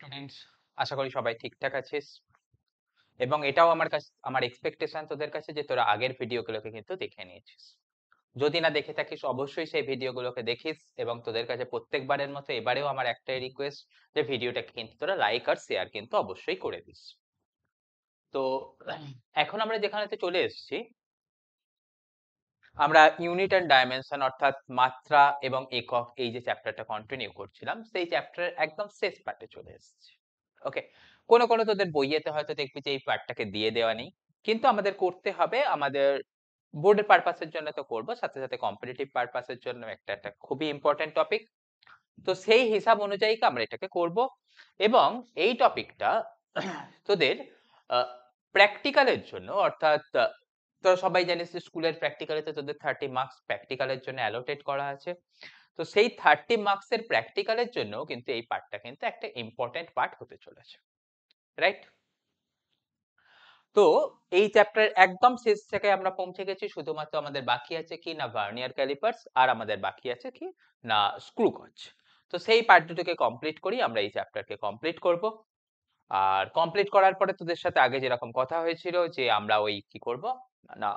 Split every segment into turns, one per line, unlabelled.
Students, আশা করি সবাই ঠিকঠাক আছিস এবং এটাও আমার এক্সপেকটেশন তোদের কাছে যে তোরা আগের ভিডিওগুলোকে কিন্তু দেখে নিয়েছিস। যদি না দেখে থাকিস অবশ্যই সেই ভিডিওগুলোকে দেখিস এবং তোদের কাছে প্রত্যেকবারের মতো এবারেও আমার একটাই রিকোয়েস্ট যে ভিডিওটাকে কিন্তু তোরা লাইক আর শেয়ার কিন্তু অবশ্যই করে দিস। তো এখন আমরা যেখানেতে চলে এসেছি, আমরা ইউনিট অ্যান্ড ডাইমেনশন অর্থাৎ মাত্রা এবং একক এই যে চ্যাপ্টারটা কন্টিনিউ করছিলাম সেই চ্যাপ্টারের একদম শেষ পার্টে চলে এসেছি। ওকে, কোনো কোনো তোদের বইয়েতে হয়তো দেখবি যে এই পার্টটাকে দিয়ে দেওয়া নেই, কিন্তু আমাদের করতে হবে। আমাদের বোর্ডের পারপাসের জন্য তো করবো, সাথে সাথে কম্পিটিটিভ পারপাসের জন্য একটা একটা খুবই ইম্পর্টেন্ট টপিক। তো সেই হিসাব অনুযায়ী আমরা এটাকে করব এবং এই টপিকটা তোদের প্র্যাকটিক্যালের জন্য, অর্থাৎ তোরা সবাই জানিস যে স্কুলের প্র্যাকটিক্যালেতে তোদের 30 মার্কস প্র্যাকটিক্যালের জন্য অ্যালোটেড করা আছে। তো সেই 30 মার্কসের প্র্যাকটিক্যালের জন্য কিন্তু এই পার্টটা কিন্তু একটা ইম্পর্টেন্ট পার্ট হতে চলেছে, রাইট? তো এই চ্যাপ্টারের একদম শেষ থেকে আমরা পৌঁছে গেছি, শুধুমাত্র আমাদের বাকি আছে কি না ভার্নিয়ার ক্যালিপার্স, আর আমাদের বাকি আছে কি না স্ক্রু গজ। তো সেই পার্ট দুটোকে কমপ্লিট করি, আমরা এই চ্যাপ্টারকে কমপ্লিট করব। আর কমপ্লিট করার পরে তোদের সাথে আগে যেরকম কথা হয়েছিল যে আমরা ওই কি করব না,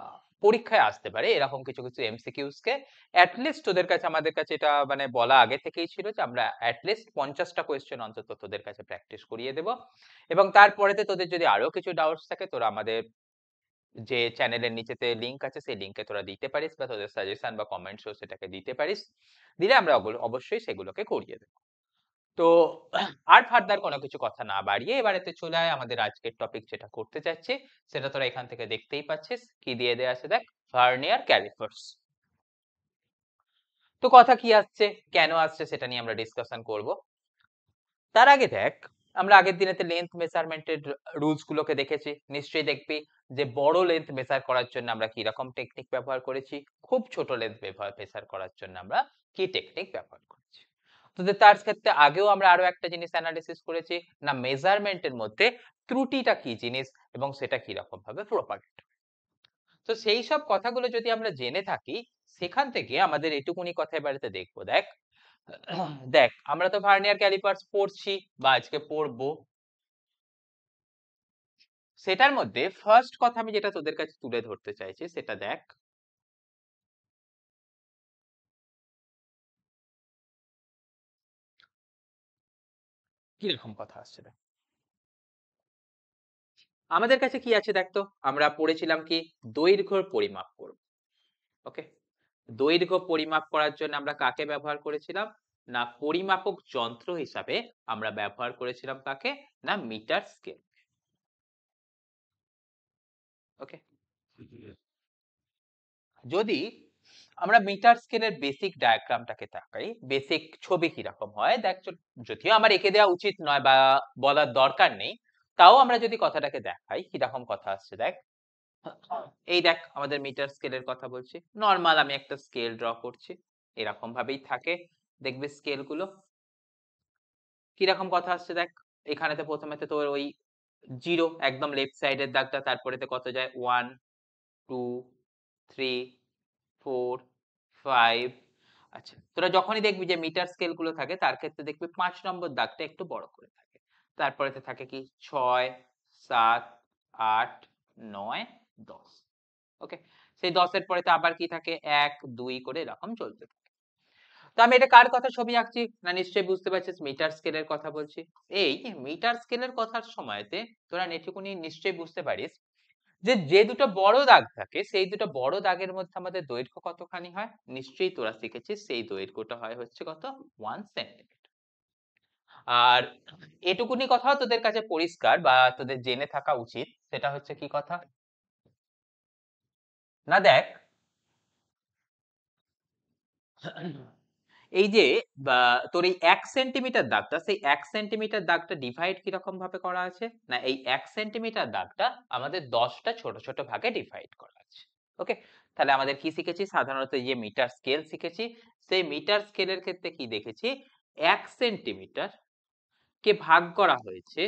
পরীক্ষায় আসতে পারে এরকম কিছু কিছু এমসিকিউস কে অ্যাটলিস্ট তোদের কাছে, আমাদের কাছে এটা মানে বলা আগে থেকেই ছিল যে আমরা অ্যাটলিস্ট 50টা কোয়েশ্চেন অন্তত তোদের কাছে প্র্যাকটিস করিয়ে দেব। এবং তারপরেতে তোদের যদি আরো কিছু ডাউটস থাকে তোরা আমাদের যে চ্যানেলের নিচেতে লিংক আছে সেই লিংকে তোরা দিতে পারিস, বা তোদের সাজেশন বা কমেন্টসও সেটাকে দিতে পারিস। দিলে আমরা অবশ্যই সেগুলোকে করিয়ে দেব। তো আর ফার্দার কোনো কিছু কথা না বাড়িয়ে এবারেতে চলে আয় আমাদের আজকের টপিক যেটা করতে যাচ্ছি, সেটা তোরা এখান থেকে দেখতেই পাচ্ছিস কি দিয়ে দেয়া আছে, দেখ, ভার্নিয়ার ক্যালিপার্স। তো কথা কি আসছে, কেন আসছে সেটা নিয়ে আমরা ডিসকাশন করব। তার আগে দেখ, আমরা আগের দিনেতে লেন্থ মেজারমেন্টের রুলস গুলোকে দেখেছি, নিশ্চয়ই দেখবি যে বড় লেন্থ মেজার করার জন্য আমরা কি রকম টেকনিক ব্যবহার করেছি, খুব ছোট লেন্থ মেজার করার জন্য আমরা কি টেকনিক ব্যবহার করেছি। তো তার ক্ষেত্রে আগেও আমরা আরো একটা জিনিস অ্যানালিসিস করেছি না, মেজারমেন্টের মধ্যে ত্রুটিটা কি জিনিস এবং সেটা কি রকম ভাবে প্রপাগেট। তো সেই সব কথাগুলো যদি আমরা জেনে থাকি, সেখান থেকে আমাদের এটুকুনি কথা এবারেতে দেখবো। দেখ, দেখ আমরা তো ভার্নিয়ার ক্যালিপার্স পড়ছি বা আজকে পড়বো, সেটার মধ্যে ফার্স্ট কথা আমি যেটা তোদের কাছে তুলে ধরতে চাইছি সেটা দেখ, কিরকম কথা আসছে দেখ। আমাদের কাছে কি আছে দেখ, তো আমরা পড়েছিলাম কি দৈর্ঘ্যর পরিমাপ করব। ওকে, দৈর্ঘ্য পরিমাপ করার জন্য আমরা কাকে ব্যবহার করেছিলাম না, পরিমাপক যন্ত্র হিসাবে আমরা ব্যবহার করেছিলাম কাকে না, মিটার স্কেল। ওকে, যদি আমরা মিটার স্কেলের বেসিক ডায়াগ্রামটাকে তাকাই, বেসিক ছবি কিরকম হয় দেখ, যদিও আমার এঁকে দেওয়া উচিত নয় বা বলার দরকার নেই, তাও আমরা যদি কথাটাকে দেখাই কিরকম কথা আসছে দেখ। এই দেখ আমাদের মিটার স্কেলের কথা বলছি, নর্মাল আমি একটা স্কেল ড্র করছি, এরকম ভাবেই থাকে, দেখবে স্কেল গুলো কিরকম কথা আসছে দেখ। এখানেতে প্রথমেতে তোর ওই জিরো একদম লেফট সাইডের দাগটা, তারপরেতে কত যায় 1 2 3 4 5। আচ্ছা, তোরা যখনই দেখবি যে মিটার স্কেল গুলো থাকে তার ক্ষেত্রে দেখবি 5 নম্বর দাগটা একটু বড় করে থাকে, তারপরেতে থাকে কি 6 7 8 9 10। ওকে, সেই 10 এর পরেতে আবার কি থাকে 1 2 করে এরকম চলতে থাকে। তো আমি এটা কার কথা ছবি আঁকছি না, নিশ্চয়ই বুঝতে পারছিস মিটার স্কেলের কথা বলছি। এই মিটার স্কেলের কথার সময়তে তোরা নেটুকুনি নিশ্চয়ই বুঝতে পারিস যে যে দুটো বড় দাগ থাকে সেই দুটো বড় দাগের মধ্যে আমাদের দৈর্ঘ্য কতখানি হয়, নিশ্চয়ই তোরা শিখেছিস সেই দৈর্ঘ্যটা হয় হচ্ছে কত 1 সেন্টিমিটার। আর এটুকুনি কথাও তোদের কাছে পরিষ্কার বা তোদের জেনে থাকা উচিত, সেটা হচ্ছে কি কথা না, দেখ এই যে বা তোর এই 1 সেন্টিমিটার দাগটা, সেই 1 সেন্টিমিটার দাগটা ডিভাইড কিরকম ভাবে করা আছে না, এই 1 সেন্টিমিটার দাগটা আমাদের 10টা ছোট ছোট ভাগে ডিভাইড করা আছে। ওকে, তাহলে আমাদের কি শিখেছি, সাধারণত এই যে মিটার স্কেল শিখেছি, সেই মিটার স্কেলের ক্ষেত্রে কি দেখেছি 1 সেন্টিমিটার কে ভাগ করা হয়েছে,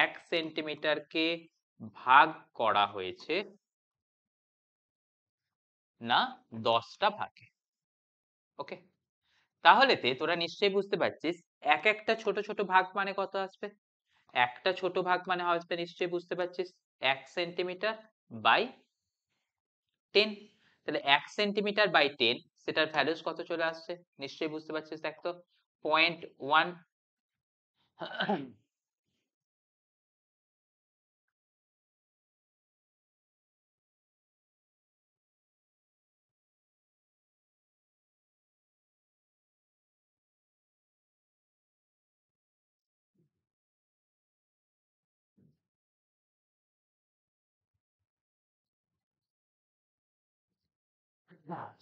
1 সেন্টিমিটার কে ভাগ করা হয়েছে না 10টা ভাগে। ওকে, তাহলে তোরা নিশ্চয়ই বুঝতে পারছিস এক একটা ছোট ছোট ভাগ মানে কত আসবে। একটা ছোট ভাগ মানে হবে নিশ্চয়ই বুঝতে পারছিস 1 সেন্টিমিটার বাই 10। তাহলে 1 সেন্টিমিটার বাই 10 সেটার ভ্যালুস কত চলে আসছে নিশ্চয়ই বুঝতে পারছিস দেখ তো 0.1।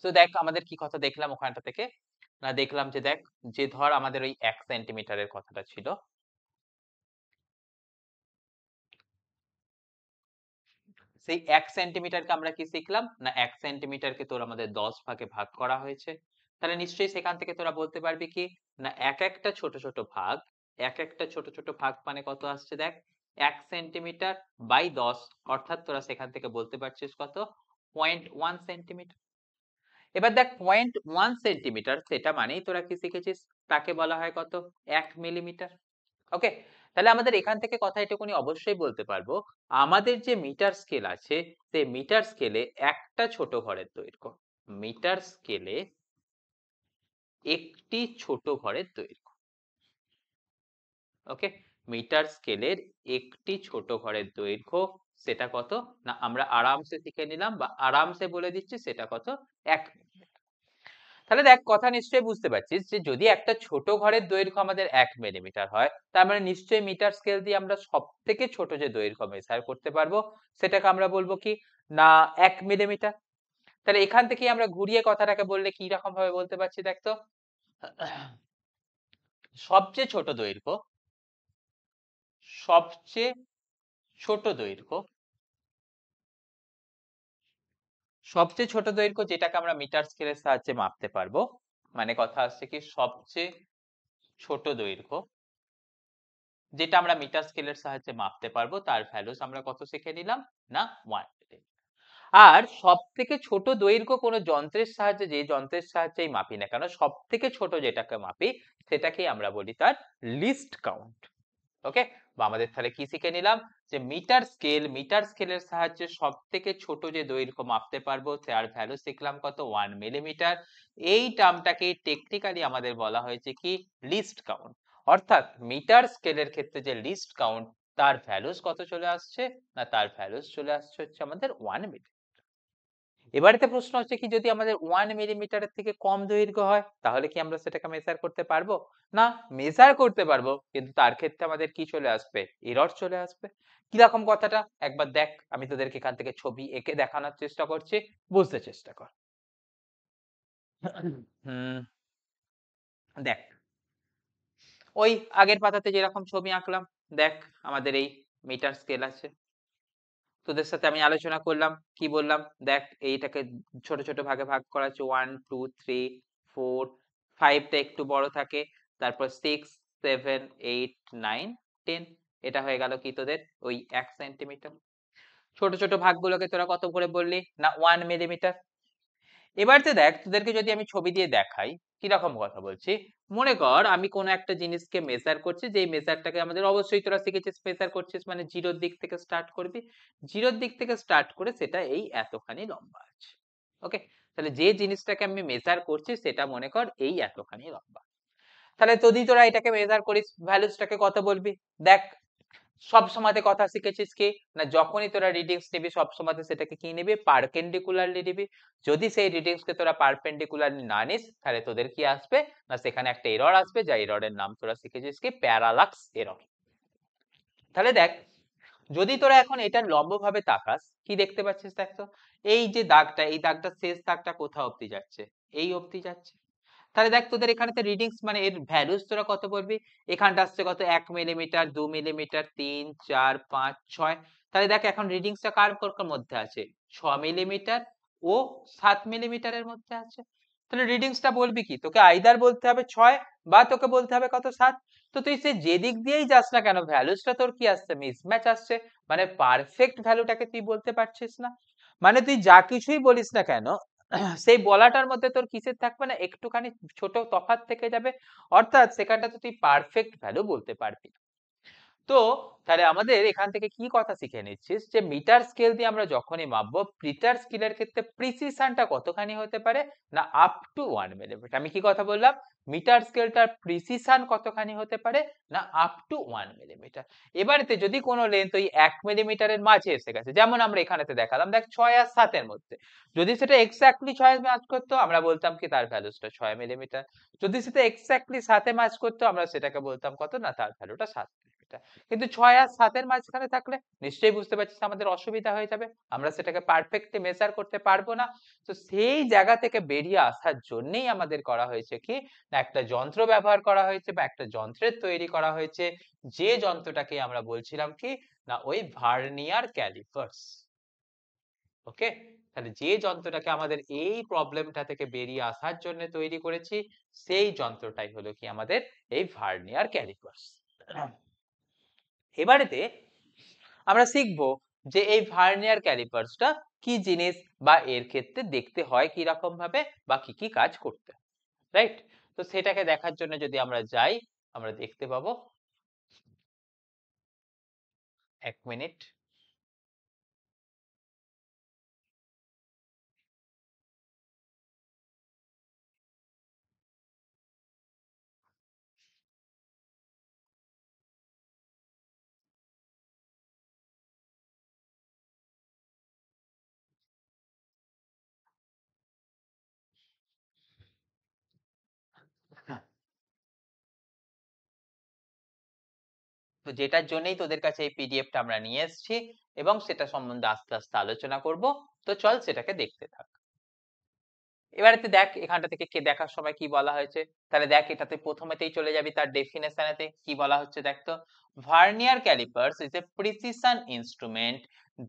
তো দেখ আমাদের কি কথা দেখলাম ওখানটা থেকে না দেখলাম যে দেখ যে ধর আমাদের ওই 1 সেন্টিমিটারের কথাটা ছিল সেই 1 সেন্টিমিটারকে আমরা কি শিখলাম না 1 সেন্টিমিটারকে তোর আমাদের 10 ভাগে ভাগ করা হয়েছে। তাহলে নিশ্চয়ই সেখান থেকে তোরা বলতে পারবি কি না এক একটা ছোট ছোট ভাগ এক একটা ছোট ছোট ভাগ মানে কত আসছে দেখ 1 সেন্টিমিটার বাই 10 অর্থাৎ তোরা সেখান থেকে বলতে পারছিস কত 0.1 সেন্টিমিটার। এবার দেখ 0.1 সেন্টিমিটার সেটা মানেই তোরা কি শিখেছিস তাকে বলা হয় কত 1 মিলিমিটার। ওকে, তাহলে আমাদের এখান থেকে কথা এটুকুনি অবশ্যই বলতে পারবো আমাদের যে মিটার স্কেল আছে সেই মিটার স্কেলে একটা ছোট ঘরের দৈর্ঘ্য মিটার স্কেলে একটি ছোট ঘরের দৈর্ঘ্য। ওকে, মিটার স্কেলের একটি ছোট ঘরের দৈর্ঘ্য সেটা কত না আমরা আরামসে শিখে নিলাম বা আরামসে বলে দিচ্ছি সেটা কত 1। তাহলে দেখ কথা নিশ্চয়ই বুঝতে পারছিস যে যদি একটা ছোট ঘরের দৈর্ঘ্য আমাদের 1 মিলিমিটার হয় তার মানে নিশ্চয়ই মিটার স্কেল দিয়ে আমরা সব থেকে ছোট যে দৈর্ঘ্য মেজার করতে পারবো সেটাকে আমরা বলবো কি না 1 মিলিমিটার। তাহলে এখান থেকে আমরা ঘুরিয়ে কথাটাকে বললে কি রকম ভাবে বলতে পারছি দেখ তো সবচেয়ে ছোট দৈর্ঘ্য সবচেয়ে ছোট দৈর্ঘ্য সবচেয়ে ছোট দৈর্ঘ্য যেটাকে আমরা মিটার স্কেলের সাহায্যে মাপতে পারবো মানে কথা আসছে কি সবচেয়ে ছোট দৈর্ঘ্য যেটা আমরা মিটার স্কেলের সাহায্যে মাপতে পারবো তার ভ্যালুস আমরা কত শিখে নিলাম না 1 মিলিমিটার। আর সব থেকে ছোট দৈর্ঘ্য কোনো যন্ত্রের সাহায্যে যে যন্ত্রের সাহায্যেই মাপি না কেন সব থেকে ছোট যেটাকে মাপি সেটাকেই আমরা বলি তার লিস্ট কাউন্ট। ওকে, বা আমাদের তাহলে কি শিখে নিলাম যে মিটার স্কেলের সাহায্যে সব থেকে ছোট যে দৈর্ঘ্য মাপতে পারবো তার ভ্যালু শিখলাম কত 1 মিলিমিটার। এই টার্মটাকে টেকনিক্যালি আমাদের বলা হয়েছে কি লিস্ট কাউন্ট। অর্থাৎ মিটার স্কেলের ক্ষেত্রে যে লিস্ট কাউন্ট তার ভ্যালুস কত চলে আসছে না তার ভ্যালুস চলে আসছে হচ্ছে আমাদের 1 মিলিমিটার। এবারেতে প্রশ্ন হচ্ছে কি যদি আমাদের 1 মিলিমিটারের থেকে কম দৈর্ঘ্য হয় তাহলে কি আমরা সেটাকে মেজার করতে পারবো না মেজার করতে পারবো কিন্তু তার ক্ষেত্রে আমাদের কি চলে আসবে এরর চলে আসবে। কিরকম কথাটা একবার দেখ আমি তোদেরকে এখান থেকে ছবি এঁকে দেখানোর চেষ্টা করছি বুঝতে চেষ্টা কর। হুম, দেখ ওই আগের পাতাতে যেরকম ছবি আঁকলাম দেখ আমাদের এই মিটার স্কেল আছে তোদের সাথে আমি আলোচনা করলাম কি বললাম দেখ এইটাকে ছোট ছোট ভাগে ভাগ করা আছে 1 2 3 4 5টা একটু বড় থাকে তারপর 6 7 8 9 10 এটা হয়ে গেল কি তোদের ওই 1 সেন্টিমিটার। ছোট ছোট ভাগগুলোকে তোরা কত করে বললি না 1 মিলিমিটার। এবারতে দেখ তোদেরকে যদি আমি ছবি দিয়ে দেখাই কিরকম কথা বলছি মনে কর আমি কোন একটা জিনিসকে মেজার করছি যেই মেজারটাকে আমাদের অবশ্যই তোরা শিখেছিস মেজার করছিস মানে জিরোর দিক থেকে স্টার্ট করবি জিরোর দিক থেকে স্টার্ট করে সেটা এই এতখানি লম্বা আছে। ওকে, তাহলে যে জিনিসটাকে আমি মেজার করছি সেটা মনে কর এই এতখানি লম্বা। তাহলে যদি তোরা এটাকে মেজার করিস ভ্যালুসটাকে কত বলবি দেখ সব সময়তে কথা শিখেছিস কি না যখনই তোরা রিডিংস নিবি সব সময়তে সেটাকে কি নিবি পারপেন্ডিকুলারলি নিবি। যদি সেই রিডিংস কে তোরা পারপেন্ডিকুলারলি না নিস তাহলে তোদের কি আসবে না সেখানে একটা এরর আসবে যা এররের নাম তোরা শিখেছিস কি প্যারালাক্স এরর। তাহলে দেখ যদি তোরা এখন এটা লম্বভাবে তাকাস কি দেখতে পাচ্ছিস দেখ তো এই যে দাগটা এই দাগটা শেষ দাগটা কোথা অবধি যাচ্ছে এই অবধি যাচ্ছে। তাহলে দেখ তোদের এখানে তো রিডিংস মানে এর ভ্যালুস তোরা কত বলবি এখানটা আসছে কত 1 মিলিমিটার 2 মিলিমিটার 3 4 5 6। তাহলে দেখ এখন রিডিংসটা কার মধ্যে আছে 6 মিলিমিটার ও 7 মিলিমিটারের মধ্যে আছে। তাহলে রিডিংসটা বলবি কি তোকে আইদার বলতে হবে 6 বা তোকে বলতে হবে কত 7। তো তুই সে যেদিক দিয়েই যাস না কেন ভ্যালুসটা তোর কি আসছে মিসম্যাচ আসছে মানে পারফেক্ট ভ্যালুটাকে তুই বলতে পারছিস না। মানে তুই যা কিছুই বলিস না কেন সেই বলাটার মধ্যে তোর কিসের থাকবে না একটুখানি ছোট তফাৎ থেকে যাবে অর্থাৎ সেখানটাতে তুই পারফেক্ট ভ্যালু বলতে পারবি। তো তাহলে আমাদের এখান থেকে কি কথা শিখে নিচ্ছিস যে মিটার স্কেল দিয়ে আমরা যখনই মাপবো, মিটার স্কেলের ক্ষেত্রে প্রিসিশনটা কতখানি হতে পারে না আপ টু 1 মিলিমিটার। আমি কি কথা বললাম? মিটার স্কেলটার প্রিসিশন কতখানি হতে পারে না আপ টু 1 মিলিমিটার। এবারেতে যদি কোনো লেন্থ ওই 1 মিলিমিটারের মাঝে এসে গেছে, যেমন আমরা এখানেতে দেখালাম, দেখ 6 আর 7 এর মধ্যে, যদি সেটা এক্স্যাক্টলি 6 এ ম্যাচ করতো আমরা বলতাম কি তার ভ্যালুটা 6 মিলিমিটার। যদি সেটা এক্স্যাক্টলি 7 এ ম্যাচ করতো আমরা সেটাকে বলতাম কত না তার ভ্যালুটা 7 মিলিমিটার। কিন্তু 6 আর 7 এর মাঝখানে থাকলে নিশ্চয়ই বুঝতে পারছিস আমাদের অসুবিধা হয়ে যাবে, আমরা সেটাকে পারফেক্টলি মেজার করতে পারবো না। তো সেই জায়গা থেকে বেরিয়ে আসার জন্যই আমাদের করা হয়েছে কি না একটা যন্ত্র ব্যবহার করা হয়েছে বা একটা যন্ত্রের তৈরি করা হয়েছে, যে যন্ত্রটাকে আমরা বলছিলাম কি না ওই ভার্নিয়ার ক্যালিপার্স। ওকে, তাহলে যে যন্ত্রটাকে আমাদের এই প্রবলেমটা থেকে বেরিয়ে আসার জন্য তৈরি করেছি সেই যন্ত্রটাই হলো কি আমাদের এই ভার্নিয়ার ক্যালিপার্স। এবারেতে আমরা শিখবো যে এই ভার্নিয়ার ক্যালিপার্সটা কি জিনিস বা এর ক্ষেত্রে দেখতে হয় কি রকম ভাবে বা কি কি কাজ করতে, রাইট? তো সেটাকে দেখার জন্য যদি আমরা যাই আমরা দেখতে পাবো, 1 মিনিট। তো যেটার জন্যই তোদের কাছে এই পিডিএফটা আমরা নিয়ে এসেছি এবং সেটা সম্বন্ধে আস্তে আস্তে আলোচনা করব। তো চল সেটাকে দেখতে থাক। এবারেতে দেখ এখানটা থেকে কে দেখার সময় কি বলা হয়েছে, তাহলে দেখ এটাতে প্রথমেতেই চলে যাবি তার ডেফিনেশনেতে কি বলা হচ্ছে দেখ তো, vernier callipers is a precision instrument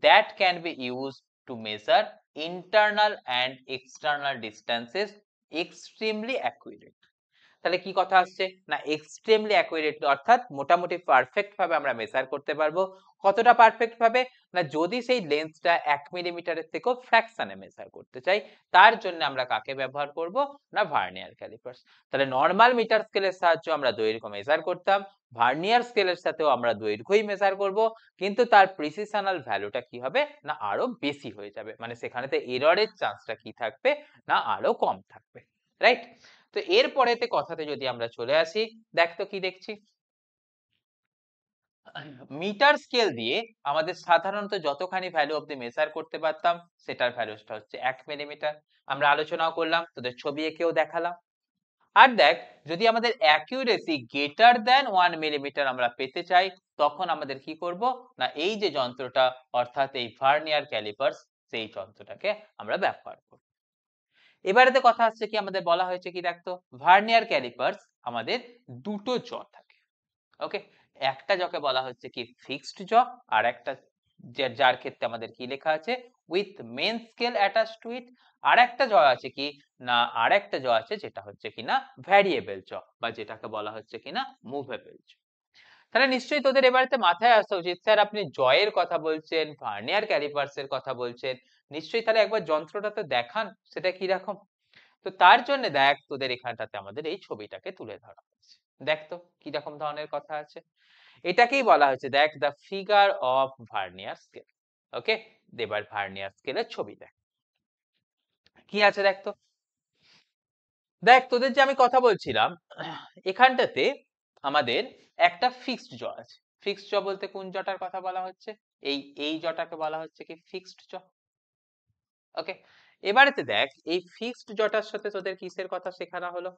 that can be used to measure internal and external distances extremely accurate. তাহলে কি কথা আসছে না এক্সট্রিমলি অ্যাকুরেট অর্থাৎ মোটামুটি পারফেক্ট ভাবে আমরা মেজার করতে পারবো। কতটা পারফেক্ট ভাবে না যদি সেই লেন্সটা 1 মিলিমিটারের থেকেও ফ্র্যাকশনে মেজার করতে চাই তার জন্য আমরা কাকে ব্যবহার করব না ভার্নিয়ার ক্যালিপার্স। তাহলে নরমাল মিটার স্কেলের সাহায্যে আমরা দৈর্ঘ্য মেজার করতাম, ভার্নিয়ার স্কেলের সাথেও আমরা দৈর্ঘ্যই মেজার করব, কিন্তু তার প্রিসিশনাল ভ্যালুটা কি হবে না আরো বেশি হয়ে যাবে, মানে সেখানেতে এররের চান্সটা কি থাকবে না আরো কম থাকবে, রাইট? তো এর পরেতে কথাতে যদি আমরা চলে আসি, দেখ তো কি দেখছি, মিটার স্কেল দিয়ে আমাদের সাধারণত যতখানি ভ্যালু অব্দি মেজার করতে পারতাম সেটার ভ্যালুটা হচ্ছে 1 মিলিমিটার। আমরা আলোচনাও করলাম, তোদের ছবি এঁকেও দেখালাম। আর দেখ যদি আমাদের অ্যাকুরেসি গ্রেটার দ্যান 1 মিলিমিটার আমরা পেতে চাই তখন আমাদের কি করব না এই যে যন্ত্রটা অর্থাৎ এই ভার্নিয়ার ক্যালিপার্স সেই যন্ত্রটাকে আমরা ব্যবহার করব। এবারেতে কথা হচ্ছে কি আমাদের বলা হয়েছে কি দেখতো, ভার্নিয়ার ক্যালিপার্স আমাদের দুটো জ থাকে। ওকে, একটা জকে বলা হচ্ছে কি ফিক্সড জ, আর একটা যার ক্ষেত্রে আমাদের কি লেখা আছে with main scale attach to it. আর একটা জ আছে কি না আর একটা জ আছে যেটা হচ্ছে কিনা ভ্যারিয়েবল জ বা যেটাকে বলা হচ্ছে কিনা মুভেবল জ। তাহলে নিশ্চয়ই তোদের এবারেতে মাথায় আসা উচিত স্যার আপনি জয়ের কথা বলছেন ভার্নিয়ার ক্যালিপার্স এর কথা বলছেন, নিশ্চয়ই তাহলে একবার যন্ত্রটা তো দেখান সেটা কি রকম। তো তার জন্য দেখ তোদের এখানটাতে আমাদের এই ছবিটাকে তুলে ধরা হয়েছে, দেখ তো কি রকম ধরনের কথা আছে। এটাকেই বলা হয়েছে দেখ the figure of vernier scale. Okay, এবার ভার্নিয়ার স্কেলের ছবি দেখ কি আছে দেখ তো। দেখ তোদের যে আমি কথা বলছিলাম এখানটাতে আমাদের একটা ফিক্সড জ আছে। ফিক্সড জ বলতে কোন জটার কথা বলা হচ্ছে, এই জটাকে বলা হচ্ছে কি ফিক্সড জ। ওকে, এবারেতে দেখ এই ফিক্সড জটার সাথে তোদের কিসের কথা শেখানো হলো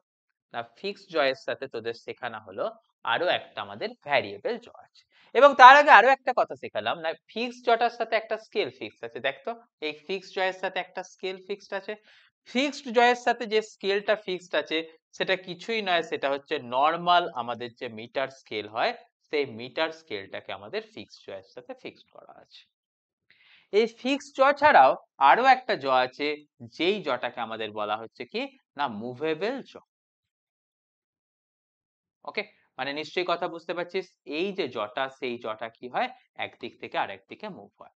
না ফিক্সড জয়ের সাথে তোদের শেখানো হলো আরো একটা আমাদের ভ্যারিয়েবল জ আছে। এবং তার আগে আরো একটা কথা শেখালাম না ফিক্সড জটার সাথে একটা স্কেল ফিক্সড আছে। দেখ তো এই ফিক্সড জয়ের সাথে একটা স্কেল ফিক্সড আছে। ফিক্সড জয়ের সাথে যে স্কেলটা ফিক্সড আছে সেটা কিছুই নয়, সেটা হচ্ছে নরমাল আমাদের যে মিটার স্কেল হয় সেই মিটার স্কেলটাকে আমাদের ফিক্সড জয়ের সাথে ফিক্সড করা আছে। এই ফিক্সড জ ছাড়াও আরো একটা জ আছে যেই জটাকে আমাদের বলা হচ্ছে কি না মুভেবল জ। ওকে, মানে নিশ্চয়ই কথা বুঝতে পারছিস এই যে জটা সেই জটা কি হয় একদিক থেকে আরেক দিকে মুভ হয়।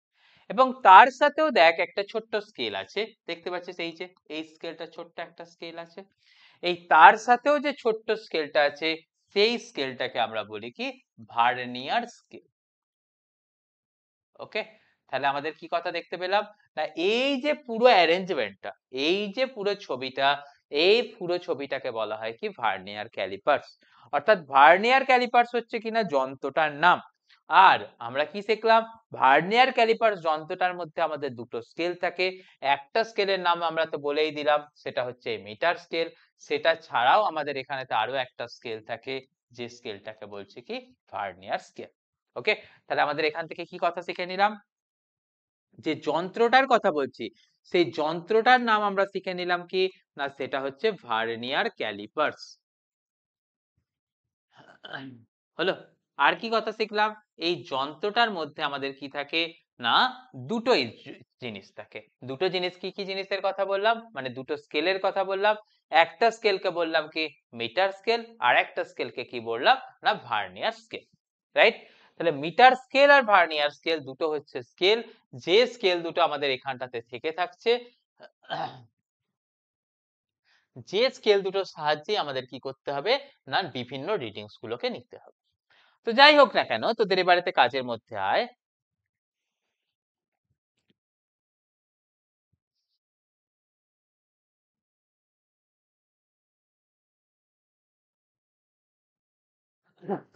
এবং তার সাথেও দেখ একটা ছোট্ট স্কেল আছে, দেখতে পাচ্ছিস এই যে এই স্কেলটা ছোট্ট একটা স্কেল আছে। এই তার সাথেও যে ছোট্ট স্কেলটা আছে সেই স্কেলটাকে আমরা বলি কি ভার্নিয়ার স্কেল। ওকে, তাহলে আমাদের কি কথা দেখতে পেলাম না, এই যে পুরো অ্যারেঞ্জমেন্টটা, এই যে পুরো ছবিটা, এই পুরো ছবিটাকে বলা হয় কি ভার্নিয়ার ক্যালিপার্স। অর্থাৎ ভার্নিয়ার ক্যালিপার্স হচ্ছে কিনা যন্ত্রটার নাম। আর আমরা কি শিখলাম, ভার্নিয়ার ক্যালিপার্স যন্ত্রটার মধ্যে আমাদের দুটো স্কেল থাকে। একটা স্কেলের নাম আমরা তো বলেই দিলাম, সেটা হচ্ছে মিটার স্কেল। সেটা ছাড়াও আমাদের এখানেতে আরো একটা স্কেল থাকে, যে স্কেলটাকে বলছি কি ভার্নিয়ার স্কেল। ওকে, তাহলে আমাদের এখান থেকে কি কথা শিখে নিলাম, যে যন্ত্রটার কথা বলছি সেই যন্ত্রটার নাম আমরা শিখে নিলাম কি না, সেটা হচ্ছে ভার্নিয়ার ক্যালিপার্স। হলো, আর কি কথা শিখলাম, এই যন্ত্রটার মধ্যে আমাদের কি থাকে না, দুটোই জিনিস থাকে। দুটো জিনিস, কি কি জিনিসের কথা বললাম, মানে দুটো স্কেলের কথা বললাম। একটা স্কেলকে বললাম কি মিটার স্কেল, আর একটা স্কেলকে কি বললাম না ভার্নিয়ার স্কেল। রাইট, তাহলে মিটার স্কেল আর ভার্নিয়ার স্কেল দুটো হচ্ছে স্কেল, যে স্কেল দুটো আমাদের এখানটাতে থেকে থাকছে, যে স্কেল দুটোর সাহায্যে আমাদের কি করতে হবে না বিভিন্ন রিডিংস গুলোকে নিতে হবে। তো যাই হোক না কেন, তোদের এবারেতে কাজের মধ্যে আয়।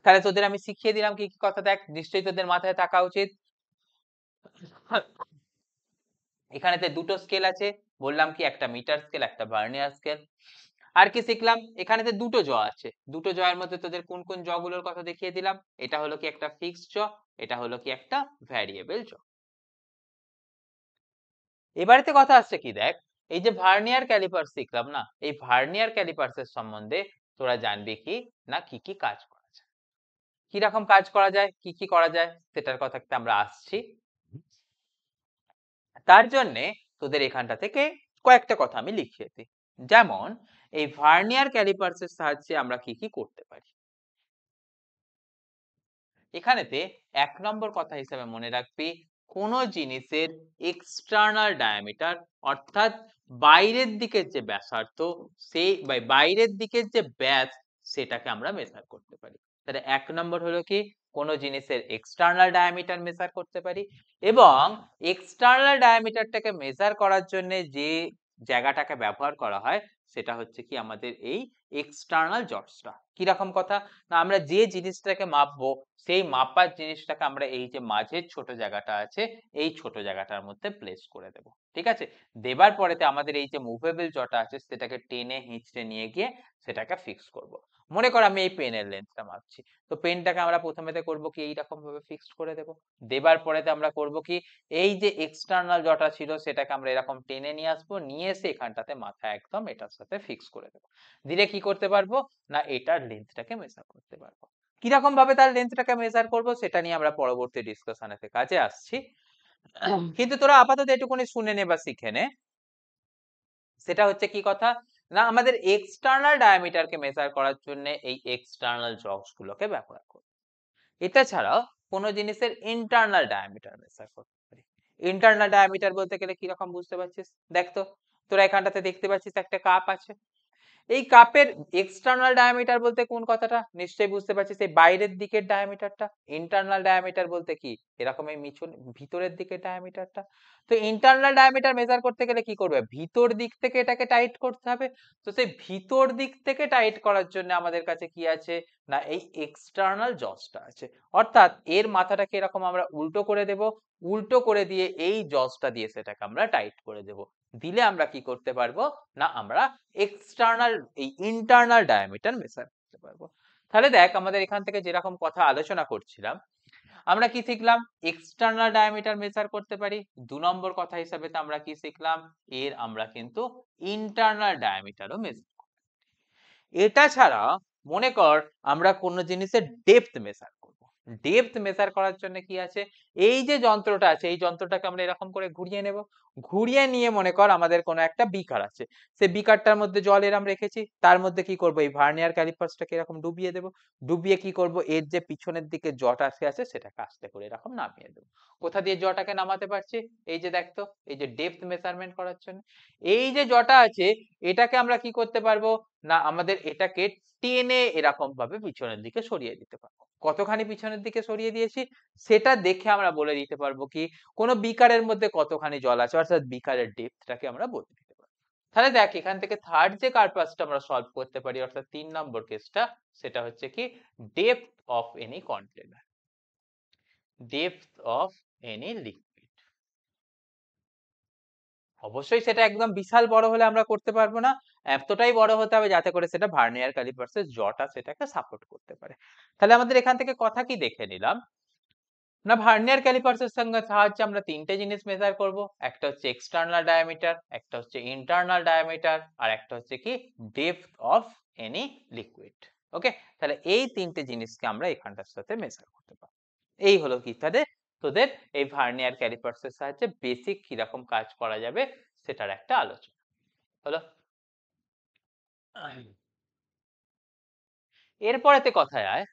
তাহলে তোদের আমি শিখিয়ে দিলাম কি কি কথা, দেখ নিশ্চয়ই তোদের মাথায় থাকা উচিত। এখানেতে দুটো স্কেল আছে, বললাম কি একটা মিটার স্কেল একটা ভার্নিয়ার স্কেল। আর কি শিখলাম, এখানেতে দুটো জ আছে, দুটো জয়ের মধ্যে তোদের কোন কোন জ গুলোর কথা দেখিয়ে দিলাম। এটা হলো কি একটা ফিক্সড জ, এটা হলো কি একটা ভ্যারিয়েবল জ। এবারেতে কথা আসছে কি দেখ, এই যে ভার্নিয়ার ক্যালিপার্স শিখলাম না, এই ভার্নিয়ার ক্যালিপার্সের সম্বন্ধে তোরা জানবি কি না কি কি কাজ করা যায়, কি রকম কাজ করা যায়, কি কি করা যায় সেটার কথা আমরা আসছি। তার জন্য তোদের এখানটা থেকে কয়েকটা কথা আমি লিখিয়ে দিই। যেমন এই ভার্নিয়ার ক্যালিপার্সের সাহায্যে আমরা কি কি করতে পারি। এখানেতে এক নম্বর কথা হিসেবে মনে রাখবি, কোন জিনিসের এক্সটার্নাল ডায়ামিটার, অর্থাৎ বাইরের দিকের যে ব্যাসার্ধ, সেই বাইরের দিকের যে ব্যাস, সেটাকে আমরা মেজার করতে পারি। তাহলে এক নম্বর হলো কি, কোন জিনিসের এক্সটার্নাল ডায়ামিটার মেজার করতে পারি। এবং এক্সটার্নাল ডায়ামিটারটাকে মেজার করার জন্য যে জায়গাটাকে ব্যবহার করা হয়, সেটা হচ্ছে কি আমাদের এই এক্সটার্নাল জটসটা। কিরকম কথা না, আমরা যে জিনিসটাকে মাপবো, সেই মাপার জিনিসটাকে আমরা এই যে মাঝের ছোট জায়গাটা আছে, এই ছোট জায়গাটার মধ্যে প্লেস করে দেব। ঠিক আছে, দেবার পরেতে আমাদের এই যে মুভেবল জটা আছে, সেটাকে টেনে হিঁচড়ে নিয়ে গিয়ে সেটাকে ফিক্স করব। মনে কর আমি এই পেনের লেন্থটা মাপছি, তো পেনটাকে আমরা প্রথমেতে করব কি এইরকম ভাবে ফিক্সড করে দেব। দেবার পরেতে আমরা করব কি, এই যে এক্সটার্নাল জটা ছিল সেটাকে আমরা এরকম টেনে নিয়ে আসবো, নিয়ে এসে এখানটাতে মাথা একদম এটার সাথে ফিক্স করে দেব। দিলে কি করতে পারবো না এটার লেন্থটাকে মেজার করতে পারবো। কিরকম ভাবে তার লেন্থটাকে মেজার করব সেটা নিয়ে আমরা পরবর্তী ডিসকাশনেতে কাজে আসছি। কিন্তু তোরা আপাতত এটুকুনি শুনে নে বা শিখে নে, সেটা হচ্ছে কি কথা না, আমাদের এক্সটার্নাল ডায়ামিটারকে মেজার করার জন্য এই এক্সটার্নাল জকস গুলোকে ব্যবহার করব। এটা ছাড়াও কোন জিনিসের ইন্টারনাল ডায়ামিটার মেজার করতে পারি। ইন্টারনাল ডায়ামিটার বলতে গেলে কি রকম বুঝতে পারছিস, দেখ তো তোরা এখানটাতে দেখতে পাচ্ছিস একটা কাপ আছে, এই কাপের এক্সটার্নাল ডায়ামিটার বলতে কোন কথাটা নিশ্চয়ই বুঝতে পারছিস, এই বাইরের দিকের ডায়ামিটারটা। ইন্টারনাল ডায়ামিটার বলতে কি এরকম এই মিছন ভিতরের দিকের ডায়ামিটারটা। তো ইন্টারনাল ডায়ামিটার মেজার করতে গেলে কি করবে, ভিতর দিক থেকে এটাকে টাইট করতে হবে। তো সেই ভিতর দিক থেকে টাইট করার জন্য আমাদের কাছে কি আছে না এই এক্সটার্নাল জসটা আছে। অর্থাৎ এর মাথাটাকে এরকম আমরা উল্টো করে দেব, উল্টো করে দিয়ে এই জসটা দিয়ে সেটাকে আমরা টাইট করে দেব। দিলে আমরা কি করতে পারবো না আমরা এক্সটার্নাল এই ইন্টারনাল ডায়ামিটার মেজার করতে পারবো। তাহলে দেখ আমাদের এখান থেকে যেরকম কথা আলোচনা করছিলাম, আমরা কি শিখলাম এক্সটার্নাল ডায়ামিটার মেজার করতে পারি। দু নম্বর কথা হিসাবে আমরা কি শিখলাম, এর আমরা কিন্তু ইন্টারনাল ডায়ামিটারও মেজার করতে পারি। এটা ছাড়া মনে কর আমরা কোন জিনিসের ডেপথ মেজার করব। ডেপথ মেজার করার জন্য কি আছে, এই যে যন্ত্রটা আছে এই যন্ত্রটাকে আমরা এরকম করে ঘুরিয়ে নেব, ঘুরিয়ে নিয়ে মনে কর আমাদের কোনো একটা বিকার আছে, সেই বিকারটার মধ্যে জল এরম রেখেছি, তার মধ্যে কি করব এই ভার্নিয়ার ক্যালিপার্সটাকে এরকম ডুবিয়ে দেব, ডুবিয়ে কি করব এর যে পিছনের দিকে জট আছে সেটাকে আস্তে করে এরকম নামিয়ে দেব। কোথা দিয়ে জটাকে নামাতে পারছি, এই যে দেখতো এই যে ডেপথ মেজারমেন্ট করার জন্য এই যে জটা আছে এটাকে আমরা কি করতে পারবো না আমাদের এটাকে টেনে এরকম ভাবে পিছনের দিকে সরিয়ে দিতে পারবো। কতখানি পিছনের দিকে সরিয়ে দিয়েছি সেটা দেখে আমরা বলে দিতে পারবো কি কোন বিকারের মধ্যে কতখানি জল আছে, অর্থাৎ বিকারের ডেপথটাকে আমরা বলে দিতে পারবো। তাহলে দেখ এখান থেকে থার্ড যে কার্পাসটা আমরা সলভ করতে পারি অর্থাৎ 3 নম্বর কেসটা, সেটা হচ্ছে কি depth of any container, depth of any liquid. অবশ্যই সেটা একদম বিশাল বড় হলে আমরা করতে পারবো না, এতটাই বড় হতে হবে যাতে করে সেটা ভার্নিয়ার ক্যালিপার্সের জটা সেটাকে সাপোর্ট করতে পারে। তাহলে আমাদের এখান থেকে কথা কি দেখে নিলাম না, ভার্নিয়ার ক্যালিপার্সের সঙ্গে সাহায্যে আমরা তিনটে জিনিস মেজার করব, একটা হচ্ছে এক্সটার্নাল ডায়ামিটার, একটা হচ্ছে ইন্টারনাল ডায়ামিটার, আর একটা হচ্ছে কি ডেপথ অফ এনি লিকুইড। ওকে, তাহলে এই তিনটে জিনিসকে আমরা এখানটার সাথে মেজার করতে পারবো। এই হলো কি তাদের তোদের এই ভার্নিয়ার ক্যালিপার্সের সাহায্যে বেসিক কিরকম কাজ করা যাবে সেটার একটা আলোচনা হলো। এরপরেতে কথায় আয়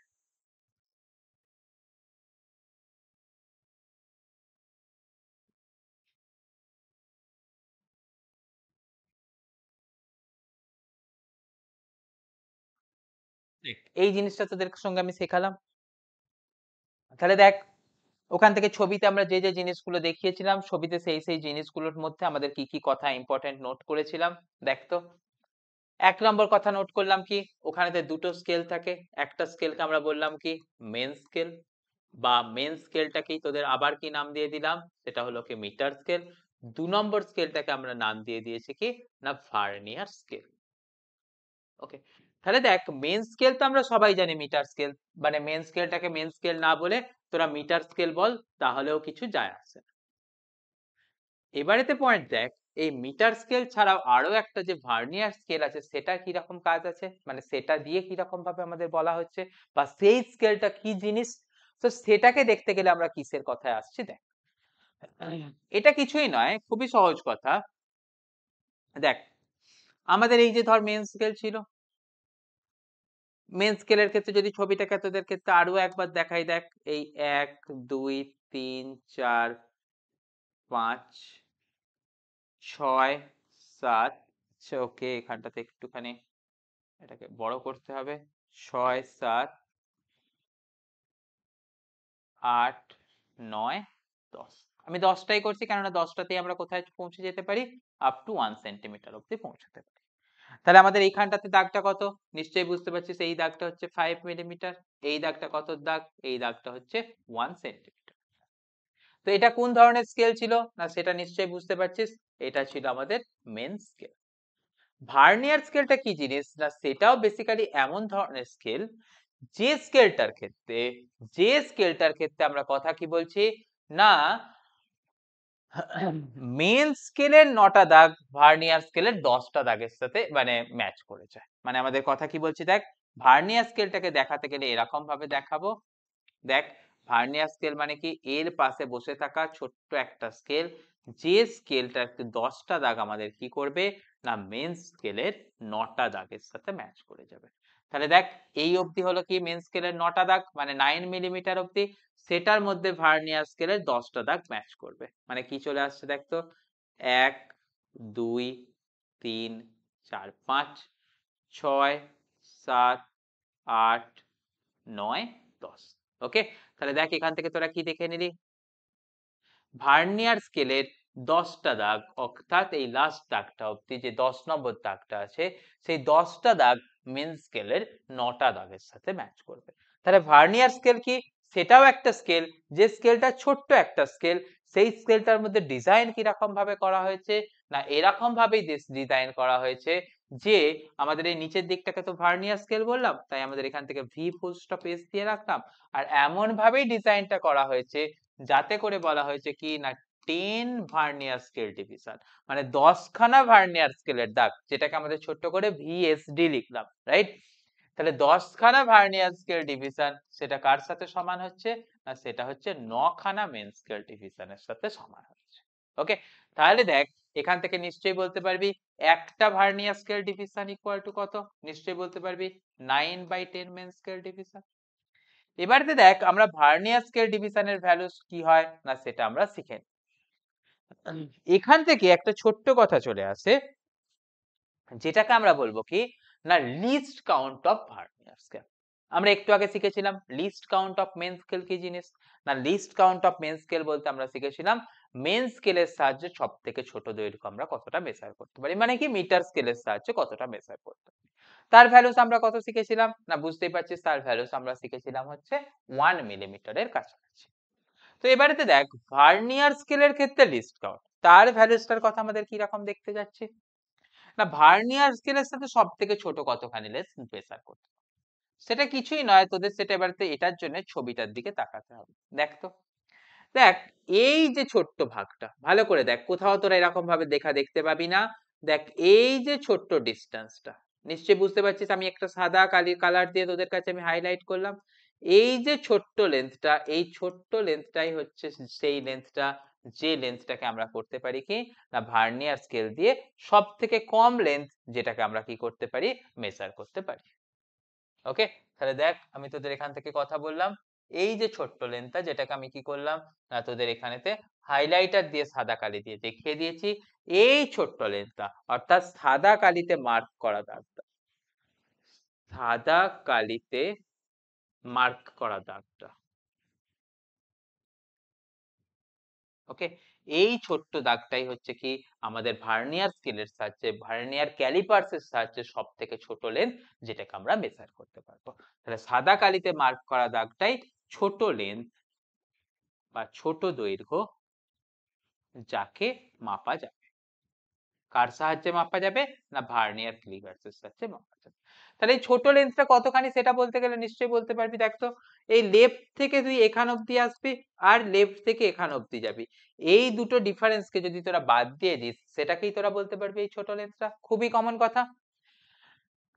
এই জিনিসটা তোদের সঙ্গে আমি শেখালাম। তাহলে দেখ ওখান থেকে ছবিতে আমরা যে যে জিনিসগুলো দেখিয়েছিলাম ছবিতে সেই সেই জিনিসগুলোর মধ্যে আমাদের কি কি কথা ইম্পর্টেন্ট নোট করেছিলাম দেখ তো। এক নম্বর কথা নোট করলাম কি ওখানেতে দুটো স্কেল থাকে, একটা স্কেলকে আমরা বললাম কি মেন স্কেল বা মেন স্কেলটাকেই তোদের আবার কি নাম দিয়ে দিলাম সেটা হলো কি মিটার স্কেল। 2 নম্বর স্কেলটাকে আমরা নাম দিয়ে দিয়েছি কি না ভার্নিয়ার স্কেল। ওকে, তাহলে দেখ মেন স্কেল তো আমরা সবাই জানি মিটার স্কেল, মানে মেন স্কেলটাকে মেন স্কেল না বলে তোরা মিটার স্কেল বল তাহলেও কিছু যায় আসে না। এবারেতে পয়েন্ট দেখ এই মিটার স্কেল ছাড়াও আরো একটা যে ভার্নিয়ার স্কেল আছে সেটা কি রকম কাজ আছে, মানে সেটা দিয়ে কি রকম ভাবে আমাদের বলা হচ্ছে বা সেই স্কেলটা কি জিনিস, তো সেটাকে দেখতে গেলে আমরা কিসের কথায় আসছি দেখ। এটা কিছুই নয়, খুবই সহজ কথা। দেখ আমাদের এই যে ধর মেন স্কেল ছিল, মেন স্কেলের ক্ষেত্রে যদি ছবিটাকে তোদের ক্ষেত্রে আরো একবার দেখাই দেখ এই 1 2 3 4 5 6 7, ওকে এখানটাতে একটুখানি এটাকে বড় করতে হবে, 6 7 8 9 10। আমি 10টাই করছি কেননা 10টাতেই আমরা কোথায় পৌঁছে যেতে পারি আপ টু 1 সেন্টিমিটার অব্দি পৌঁছাতে পারি। তাহলে আমাদের এইখানটাতে দাগটা কত নিশ্চয়ই বুঝতে পারছিস, এই দাগটা হচ্ছে 5 মিলিমিটার, এই দাগটা কত দাগ এই দাগটা হচ্ছে 1 সেন্টিমিটার। তো এটা কোন ধরনের স্কেল ছিল না সেটা নিশ্চয়ই বুঝতে পারছিস, এটা ছিল আমাদের মেন স্কেল। ভার্নিয়ার স্কেলটা কি জিনিস না সেটাও বেসিক্যালি এমন ধরনের স্কেল যে স্কেলটার ক্ষেত্রে আমরা কথা কি বলছি না মেন স্কেলের 9টা দাগ ভার্নিয়ার স্কেলের 10টা দাগের সাথে মানে ম্যাচ করে যায়। মানে আমাদের কথা কি বলছি দেখ, ভার্নিয়ার স্কেলটাকে দেখাতে গেলে এরকম ভাবে দেখাবো, দেখ ভার্নিয়ার স্কেল মানে কি এর পাশে বসে থাকা ছোট্ট একটা স্কেল, যে স্কেলটার 10টা দাগ আমাদের কি করবে না মেন স্কেলের 9টা দাগের সাথে ম্যাচ করে যাবে। তাহলে দেখ এই অবধি হলো কি মেন স্কেলের 9টা দাগ মানে 9 মিলিমিটার অবধি, সেটার মধ্যে ভার্নিয়ার স্কেলের 10টা দাগ ম্যাচ করবে, মানে কি চলে আসছে দেখ তো 1 2 3 4 5 6 7 8 9 10। ওকে, তাহলে দেখ এখান থেকে তোরা কি দেখে নিলি ভার্নিয়ার স্কেলের 10টা দাগ অর্থাৎ এই লাস্ট দাগটা অবধি যে 10 নম্বর দাগটা আছে সেই 10টা দাগ মেন স্কেলের 9টা দাগের সাথে ম্যাচ করবে। তাহলে ভার্নিয়ার স্কেল কি সেটাও একটা স্কেল, যে স্কেলটা ছোট্ট একটা স্কেল, সেই স্কেলটার মধ্যে ডিজাইন কিরকম ভাবে করা হয়েছে না এরকম ভাবেই ডিজাইন করা হয়েছে যে আমাদের এই নিচের দিকটাকে তো ভার্নিয়ার স্কেল বললাম তাই আমাদের এখান থেকে ভি ফুল স্টপ এস দিয়ে রাখলাম, আর এমন ভাবেই ডিজাইনটা করা হয়েছে যাতে করে বলা হয়েছে কি না 10 ভার্নিয়ার স্কেল ডিভিশন, মানে 10 খানা ভার্নিয়ার স্কেলের দাগ যেটাকে আমাদের ছোট্ট করে ভিএসডি লিখলাম, রাইট। তাহলে 10 খানা ভার্নিয়ার স্কেল ডিভিশন সেটা কার সাথে সমান হচ্ছে, না সেটা হচ্ছে 9 খানা মেন স্কেল ডিভিশনের সাথে সমান হচ্ছে। ওকে, তাহলে দেখ এখান থেকে নিশ্চয়ই বলতে পারবি একটা vernier scale division equal to কত, নিশ্চয়ই বলতে পারবি 9/10 মেন স্কেল ডিভিশন। এবারে দেখ আমরা ভার্নিয়ার স্কেল ডিভিশনের ভ্যালুস কি হয় না সেটা আমরা শিখে নিই। এখান থেকে একটা ছোট্ট কথা চলে আসে, যেটাকে আমরা বলবো কি না least count of vernier scale. আমরা একটু আগে শিখেছিলাম least count of main scale কি জিনিস, না least count of main scale বলতে আমরা শিখেছিলাম মেন স্কেলের সাহায্যে সব থেকে ছোট দৈর্ঘ্য আমরা কতটা মেজার করতে পারি, মানে কি মিটার স্কেলের সাহায্যে কতটা মেজার করতে পারি। তার ভ্যালুস আমরা কত শিখেছিলাম, না বুঝতেই পারছিস তার ভ্যালুস আমরা শিখেছিলাম হচ্ছে 1 মিলিমিটারের কাছাকাছি। তো এবারেতে দেখ ভার্নিয়ার স্কেলের ক্ষেত্রে লিস্ট কাউন্ট তার ভ্যালুসটার কথা আমাদের কি রকম দেখতে যাচ্ছি, না ভার্নিয়ার স্কেলের সাথে সব থেকে ছোট কতখানি লেন্স মেজার করতে, সেটা কিছুই নয় তোদের, সেটা এবারে এটার জন্য ছবিটার দিকে তাকাতে হবে। দেখ তো, দেখ এই যে ছোট্ট ভাগটা ভালো করে দেখ, কোথাও তোরা এরকম ভাবে দেখতে পাবি না। দেখ এই যে ছোট্ট ডিস্টেন্সটা, নিশ্চয়ই বুঝতে পারছিস আমি একটা সাদা কালার দিয়ে তোদের কাছে আমি হাইলাইট করলাম। এই যে ছোট্ট লেন্থটা, এই ছোট্ট লেন্থটাই হচ্ছে সেই লেন্থটা যে লেন্থটাকে আমরা করতে পারি কি না ভার্নিয়ার স্কেল দিয়ে সব থেকে কম লেন্থ যেটাকে আমরা কি করতে পারি মেজার করতে পারি। ওকে, তাহলে দেখ আমি তোদের এখান থেকে কথা বললাম এই যে ছোট্ট লেন্থটা যেটাকে আমি কি করলাম না তোদের এখানেতে হাইলাইটার দিয়ে সাদা কালি দিয়ে দেখিয়ে দিয়েছি, এই ছোট্ট লেন্থটা অর্থাৎ সাদা কালিতে মার্ক করা দাগটা, সাদা কালিতে মার্ক করা দাগটা, ওকে, এই ছোট্ট দাগটাই হচ্ছে কি আমাদের ভার্নিয়ার স্কেলের সাহায্যে ভার্নিয়ার ক্যালিপার্সের সাহায্যে সব থেকে ছোট লেন্থ যেটাকে আমরা মেজার করতে পারবো। তাহলে সাদা কালিতে মার্ক করা দাগটাই ছোট লেন্থ বা ছোট দৈর্ঘ্য যাকে মাপা যাবে। কার সাহায্যে মাপা যাবে, না ভার্নিয়ার ক্যালিপার্সের সাহায্যে মাপা যাবে। তাহলে এই ছোট লেন্থটা কতখানি সেটা বলতে গেলে নিশ্চয়ই বলতে পারবি, দেখ তো এই লেফট থেকে তুই এখান অব্দি আসবি আর লেফট থেকে এখান অব্দি যাবি, এই দুটো ডিফারেন্স কে যদি তোরা বাদ দিয়ে দিস সেটাকেই তোরা বলতে পারবি এই ছোট লেন্থটা, খুবই কমন কথা।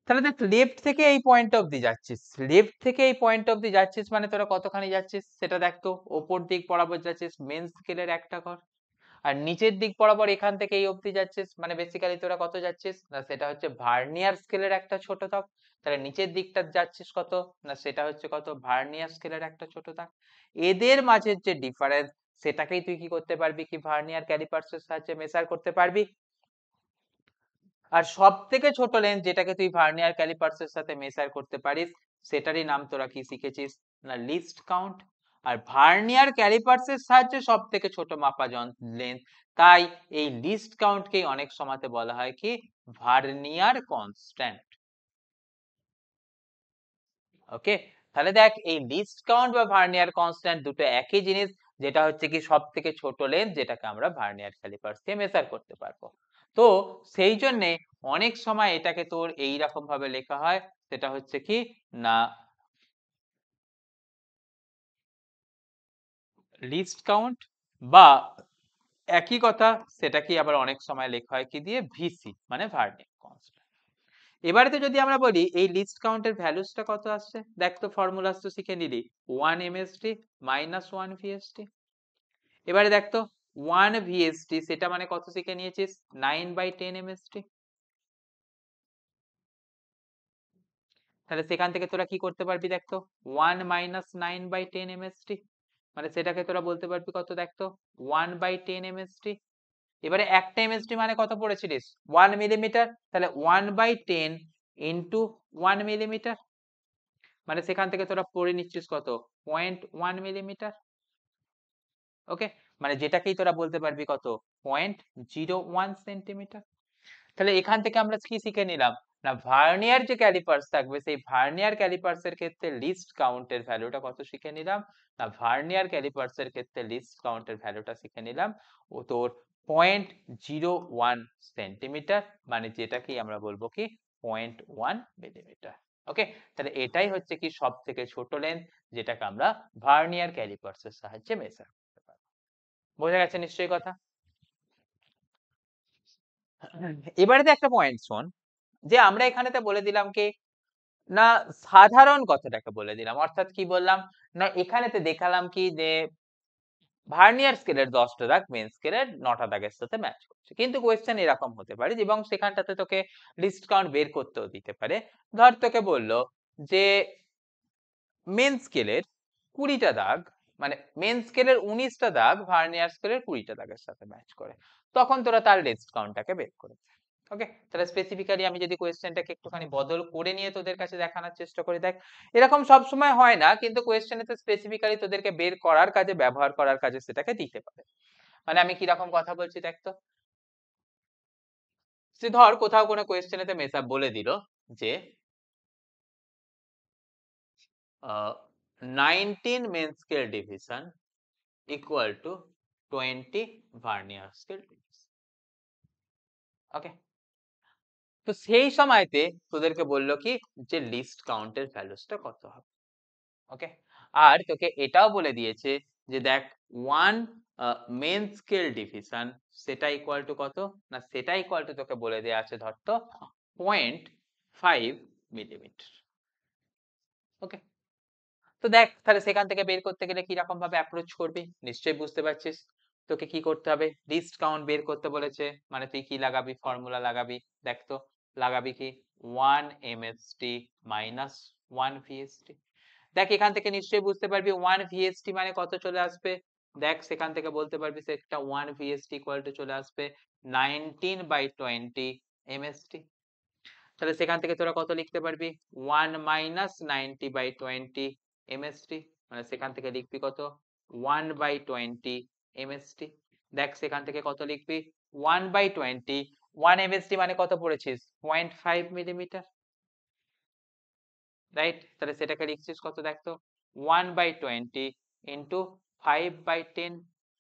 তাহলে দেখ লেফট থেকে এই পয়েন্ট অব্দি যাচ্ছিস, লেফট থেকে এই পয়েন্ট অব্দি যাচ্ছিস মানে তোরা কতখানি যাচ্ছিস সেটা দেখ তো, ওপর দিক বরাবর যাচ্ছিস মেন স্কেলের একটা ঘর, আর নিচের দিক বরাবর এখান থেকে এই অবধি যাচ্ছিস মানে বেসিক্যালি তোরা কত যাচ্ছিস, না সেটা হচ্ছে ভার্নিয়ার স্কেলের একটা ছোট দাগ। তাহলে নিচের দিকটা যাচ্ছিস কত, না সেটা হচ্ছে কত ভার্নিয়ার স্কেলের একটা ছোট দাগ। এদের মাঝের যে ডিফারেন্স সেটাকেই তুই কি করতে পারবি কি ভার্নিয়ার ক্যালিপার্সের সাহায্যে মেজার করতে পারবি। আর সব থেকে ছোট লেন্থ যেটাকে তুই ভার্নিয়ার ক্যালিপার্সের সাথে মেজার করতে পারিস সেটারই নাম তোরা কি শিখেছিস, না লিস্ট কাউন্ট। আর ভার্নিয়ার ক্যালিপার্সের সাহায্যে সব থেকে ছোট মাপা লেন্থ, তাই এই লিস্ট কাউন্টকে অনেক সময়তে বলা হয় কি ভার্নিয়ার কনস্ট্যান্ট। ওকে, তাহলে দেখ এই লিস্ট কাউন্ট বা ভার্নিয়ার কনস্ট্যান্ট দুটো একই জিনিস, যেটা হচ্ছে কি সব থেকে ছোট লেন্থ যেটাকে আমরা ভার্নিয়ার ক্যালিপার্স দিয়ে মেজার করতে পারবো। তো সেই জন্য অনেক সময় এটাকে তোর এই রকম ভাবে লেখা হয়, সেটা হচ্ছে কি না লিস্ট কাউন্ট, বা একই কথা সেটাকে আবার অনেক সময় লেখা হয় কি দিয়ে ভিসি মানে ভার্নিয়ার কনস্ট্যান্ট। এবারে তো যদি আমরা বলি এই লিস্ট কাউন্টের ভ্যালুসটা কত আসছে, দেখ তো ফর্মুলাস তো শিখে নিলি 1 এমএসডি মাইনাস 1 ভিএসডি। এবারে দেখ তো 1 ভিএসডি সেটা মানে কত শিখে নিয়েছিস 9/10 এমএসডি। তাহলে সেখান থেকে তোরা কি করতে পারবি দেখ তো 1 মাইনাস 9/10 এমএসডি মানে সেটাকে তোরা বলতে পারবি কত দেখ তো 1/10 এমএসডি। এবারে একটা এমএসডি মানে কত পড়েছিলিস 1 মিলিমিটার, তাহলে 1/10 ইন্টু 1 মিলিমিটার মানে সেখান থেকে তোরা পড়ে নিচ্ছিস কত 0.1 মিলিমিটার। ওকে, মানে যেটাকেই তোরা বলতে পারবি কত 0.01 সেন্টিমিটার। তাহলে এখান থেকে আমরা কি শিখে নিলাম, না ভার্নিয়ার যে ক্যালিপার্স থাকবে সেই ভার্নিয়ার ক্যালিপার্স এর ক্ষেত্রে লিস্ট কাউন্টের ভ্যালুটা কত শিখে নিলাম, না ভার্নিয়ার ক্যালিপার্স এর ক্ষেত্রে লিস্ট কাউন্টের ভ্যালুটা শিখে নিলাম ও তোর 0.01 সেন্টিমিটার মানে যেটাকেই আমরা বলবো কি 0.1 মিলিমিটার। ওকে, তাহলে এটাই হচ্ছে কি সব থেকে ছোট লেন্থ যেটাকে আমরা ভার্নিয়ার ক্যালিপার্স এর সাহায্যে মেজার করতে পারবো। বোঝা গেছে নিশ্চয়ই কথা। এবারে তো একটা পয়েন্ট শোন, যে আমরা এখানেতে বলে দিলাম কি না সাধারণ কথাটাকে বলে দিলাম, অর্থাৎ কি বললাম না এখানেতে দেখালাম কি যে ভার্নিয়ার স্কেলের 10টা দাগ মেন স্কেলের 9টা দাগের সাথে ম্যাচ করছে, কিন্তু কোয়েশ্চেন এরকম হতে পারে এবং সেখানটাতে তোকে লিস্ট কাউন্ট বের করতেও দিতে পারে। ধর তোকে বললো যে মেন স্কেলের 20টা দাগ, মানে মেন স্কেলের 19টা দাগ ভার্নিয়ার স্কেলের 20টা দাগের সাথে ম্যাচ করে, তখন তোরা তার লিস্ট কাউন্টটাকে বের করে। ওকে, তাহলে স্পেসিফিক্যালি আমি যদি কোয়েশ্চেনটাকে একটুখানি বদল করে নিয়ে তোদের কাছে দেখানোর চেষ্টা করি, দেখ এরকম সব সময় হয় না, কিন্তু কোয়েশ্চেনেতে স্পেসিফিক্যালি তোদেরকে বের করার কাজে, ব্যবহার করার কাজে সেটাকে দিতে পারে। মানে আমি কি রকম কথা বলছি দেখ তো, যে ধর কোথাও কোনো কোয়েশ্চেনেতে মেসআপ বলে দিল যে 19 main scale division equal to 20 vernier scale division. Okay, তো সেই সময়তে তোদেরকে বললো কি যে লিস্ট কাউন্টের ভ্যালুসটা কত হবে। ওকে, আর তোকে এটাও বলে দিয়েছে যে দেখ 1 মেন স্কেল ডিভিশন সেটা ইকুয়াল টু কত, না সেটা ইকুয়াল টু তোকে বলে দেওয়া আছে ধর তো 0.5 মিলিমিটার। ওকে, তো দেখ তাহলে সেখান থেকে বের করতে গেলে কি রকম ভাবে অ্যাপ্রোচ করবি নিশ্চয়ই বুঝতে পারছিস। তোকে কি করতে হবে, লিস্ট কাউন্ট বের করতে বলেছে, মানে তুই কি লাগাবি, ফর্মুলা লাগাবি। দেখ তো লাগাবি কি 1 mst মাইনাস 1 vst। দেখ এখান থেকে নিশ্চয়ই বুঝতে পারবি 1 vst মানে কত চলে আসবে, দেখ সেখান থেকে বলতে পারবি সেটা 1 vst ইকুয়াল টু চলে আসবে 19/20 mst। তাহলে সেখান থেকে তোরা কত লিখতে পারবি 1 মাইনাস 90/20 mst, মানে সেখান থেকে লিখবি কত 1/20 mst। দেখ সেখান থেকে কত লিখবি 1/20, 1 mst মানে কত পড়েছিস 0.5 মিলিমিটার, রাইট। তাহলে সেটাকে লিখছিস কত দেখ তো 1/20 ইন্টু 5/10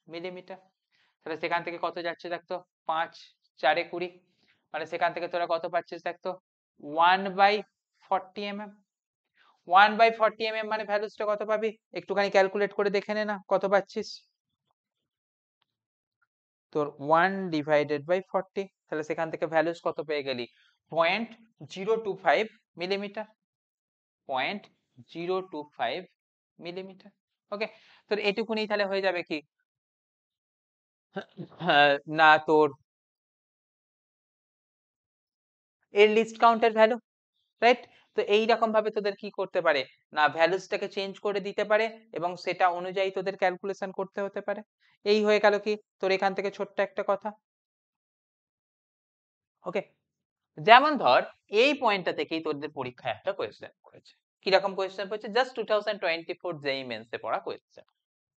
মিলিমিটার। তাহলে সেখান থেকে কত যাচ্ছে দেখ তো 5 4 20, মানে সেখান থেকে তোরা কত পাচ্ছিস দেখ তো 1/40 mm। 1/40 mm মানে ভ্যালুসটা কত পাবি একটুখানি ক্যালকুলেট করে দেখে নে না কত পাচ্ছিস। তোর 1/40, তাহলে সেখান থেকে ভ্যালুস কত পেয়ে গেলি 0.025 মিলিমিটার, 0.025 মিলিমিটার। ওকে, তোর এটুকুনি তাহলে হয়ে যাবে কি না তোর এর লিস্ট কাউন্টের ভ্যালু, রাইট। তো এইরকম ভাবে তোদের কি করতে পারে না ভ্যালুসটাকে চেঞ্জ করে দিতে পারে এবং সেটা অনুযায়ী তোদের ক্যালকুলেশন করতে হতে পারে। এই হয়ে গেল কি তোর এখান থেকে ছোট্ট একটা কথা। ওকে, যেমন ধর এই পয়েন্টটা থেকেই তোদের পরীক্ষায় একটা কোয়েশ্চেন করেছে, কিরকম কোয়েশ্চেন পড়েছে জাস্ট 2024 যেই মেন্সে পড়া কোয়েশ্চেন,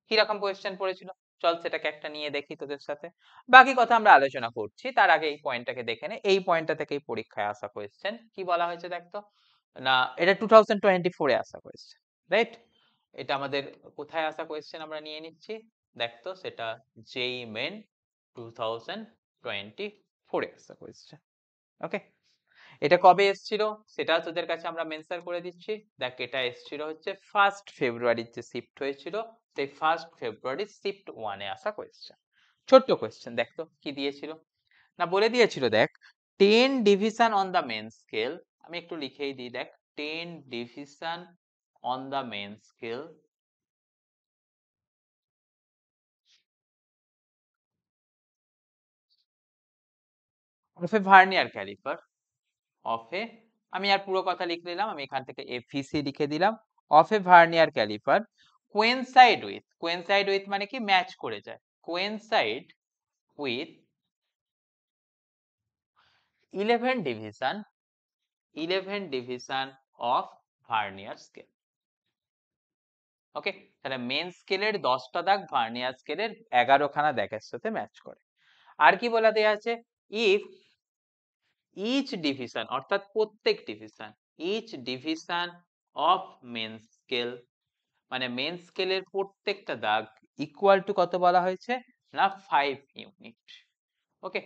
কিরকম কোয়েশ্চেন পড়েছিল চল সেটাকে একটা নিয়ে দেখি তোদের সাথে, বাকি কথা আমরা আলোচনা করছি তার আগে এই পয়েন্টটাকে দেখে নে। এই পয়েন্টটা থেকেই পরীক্ষায় আসা কোয়েশ্চেন কি বলা হয়েছে দেখ তো, না এটা 2024 এ আসা কোয়েশ্চেন, রাইট। এটা আমাদের কোথায় আসা কোয়েশ্চেন আমরা নিয়ে নিচ্ছি, দেখ তো সেটা যেই মেন 2024 এ আসা কোয়েশ্চেন। ওকে, এটা কবে এসেছিল সেটা তোদের কাছে আমরা মেনশন করে দিচ্ছি। দেখ এটা এসেছিল হচ্ছে 1 ফেব্রুয়ারির যে শিফট হয়েছিল সেই 1 ফেব্রুয়ারি শিফট 1 এ আসা কোয়েশ্চেন। ছোট্ট কোয়েশ্চেন দেখ তো কি দিয়েছিল, না বলে দিয়েছিল দেখ 10 division on the main scale, আমি একটু লিখেই দিই দেখ 10 division on the main scale of a vernier caliper, of a, আমি আর পুরো কথা লিখে দিলাম, আমি এখান থেকে এফভিসি লিখে দিলাম, of a vernier caliper coincide with মানে কি ম্যাচ করে যায়, coincide with 11 division 11 division of vernier scale. Okay, তাহলে মেন স্কেলের 10টা দাগ ভার্নিয়ার স্কেলের 11খানা দাগের সাথে ম্যাচ করে। আর কি বলা দেয়া আছে, ইফ ইচ ডিভিশন অর্থাৎ প্রত্যেক division, each division of main scale মানে মেন স্কেলের প্রত্যেকটা দাগ ইকুয়াল টু কত বলা হয়েছে না 5 ইউনিট। ওকে,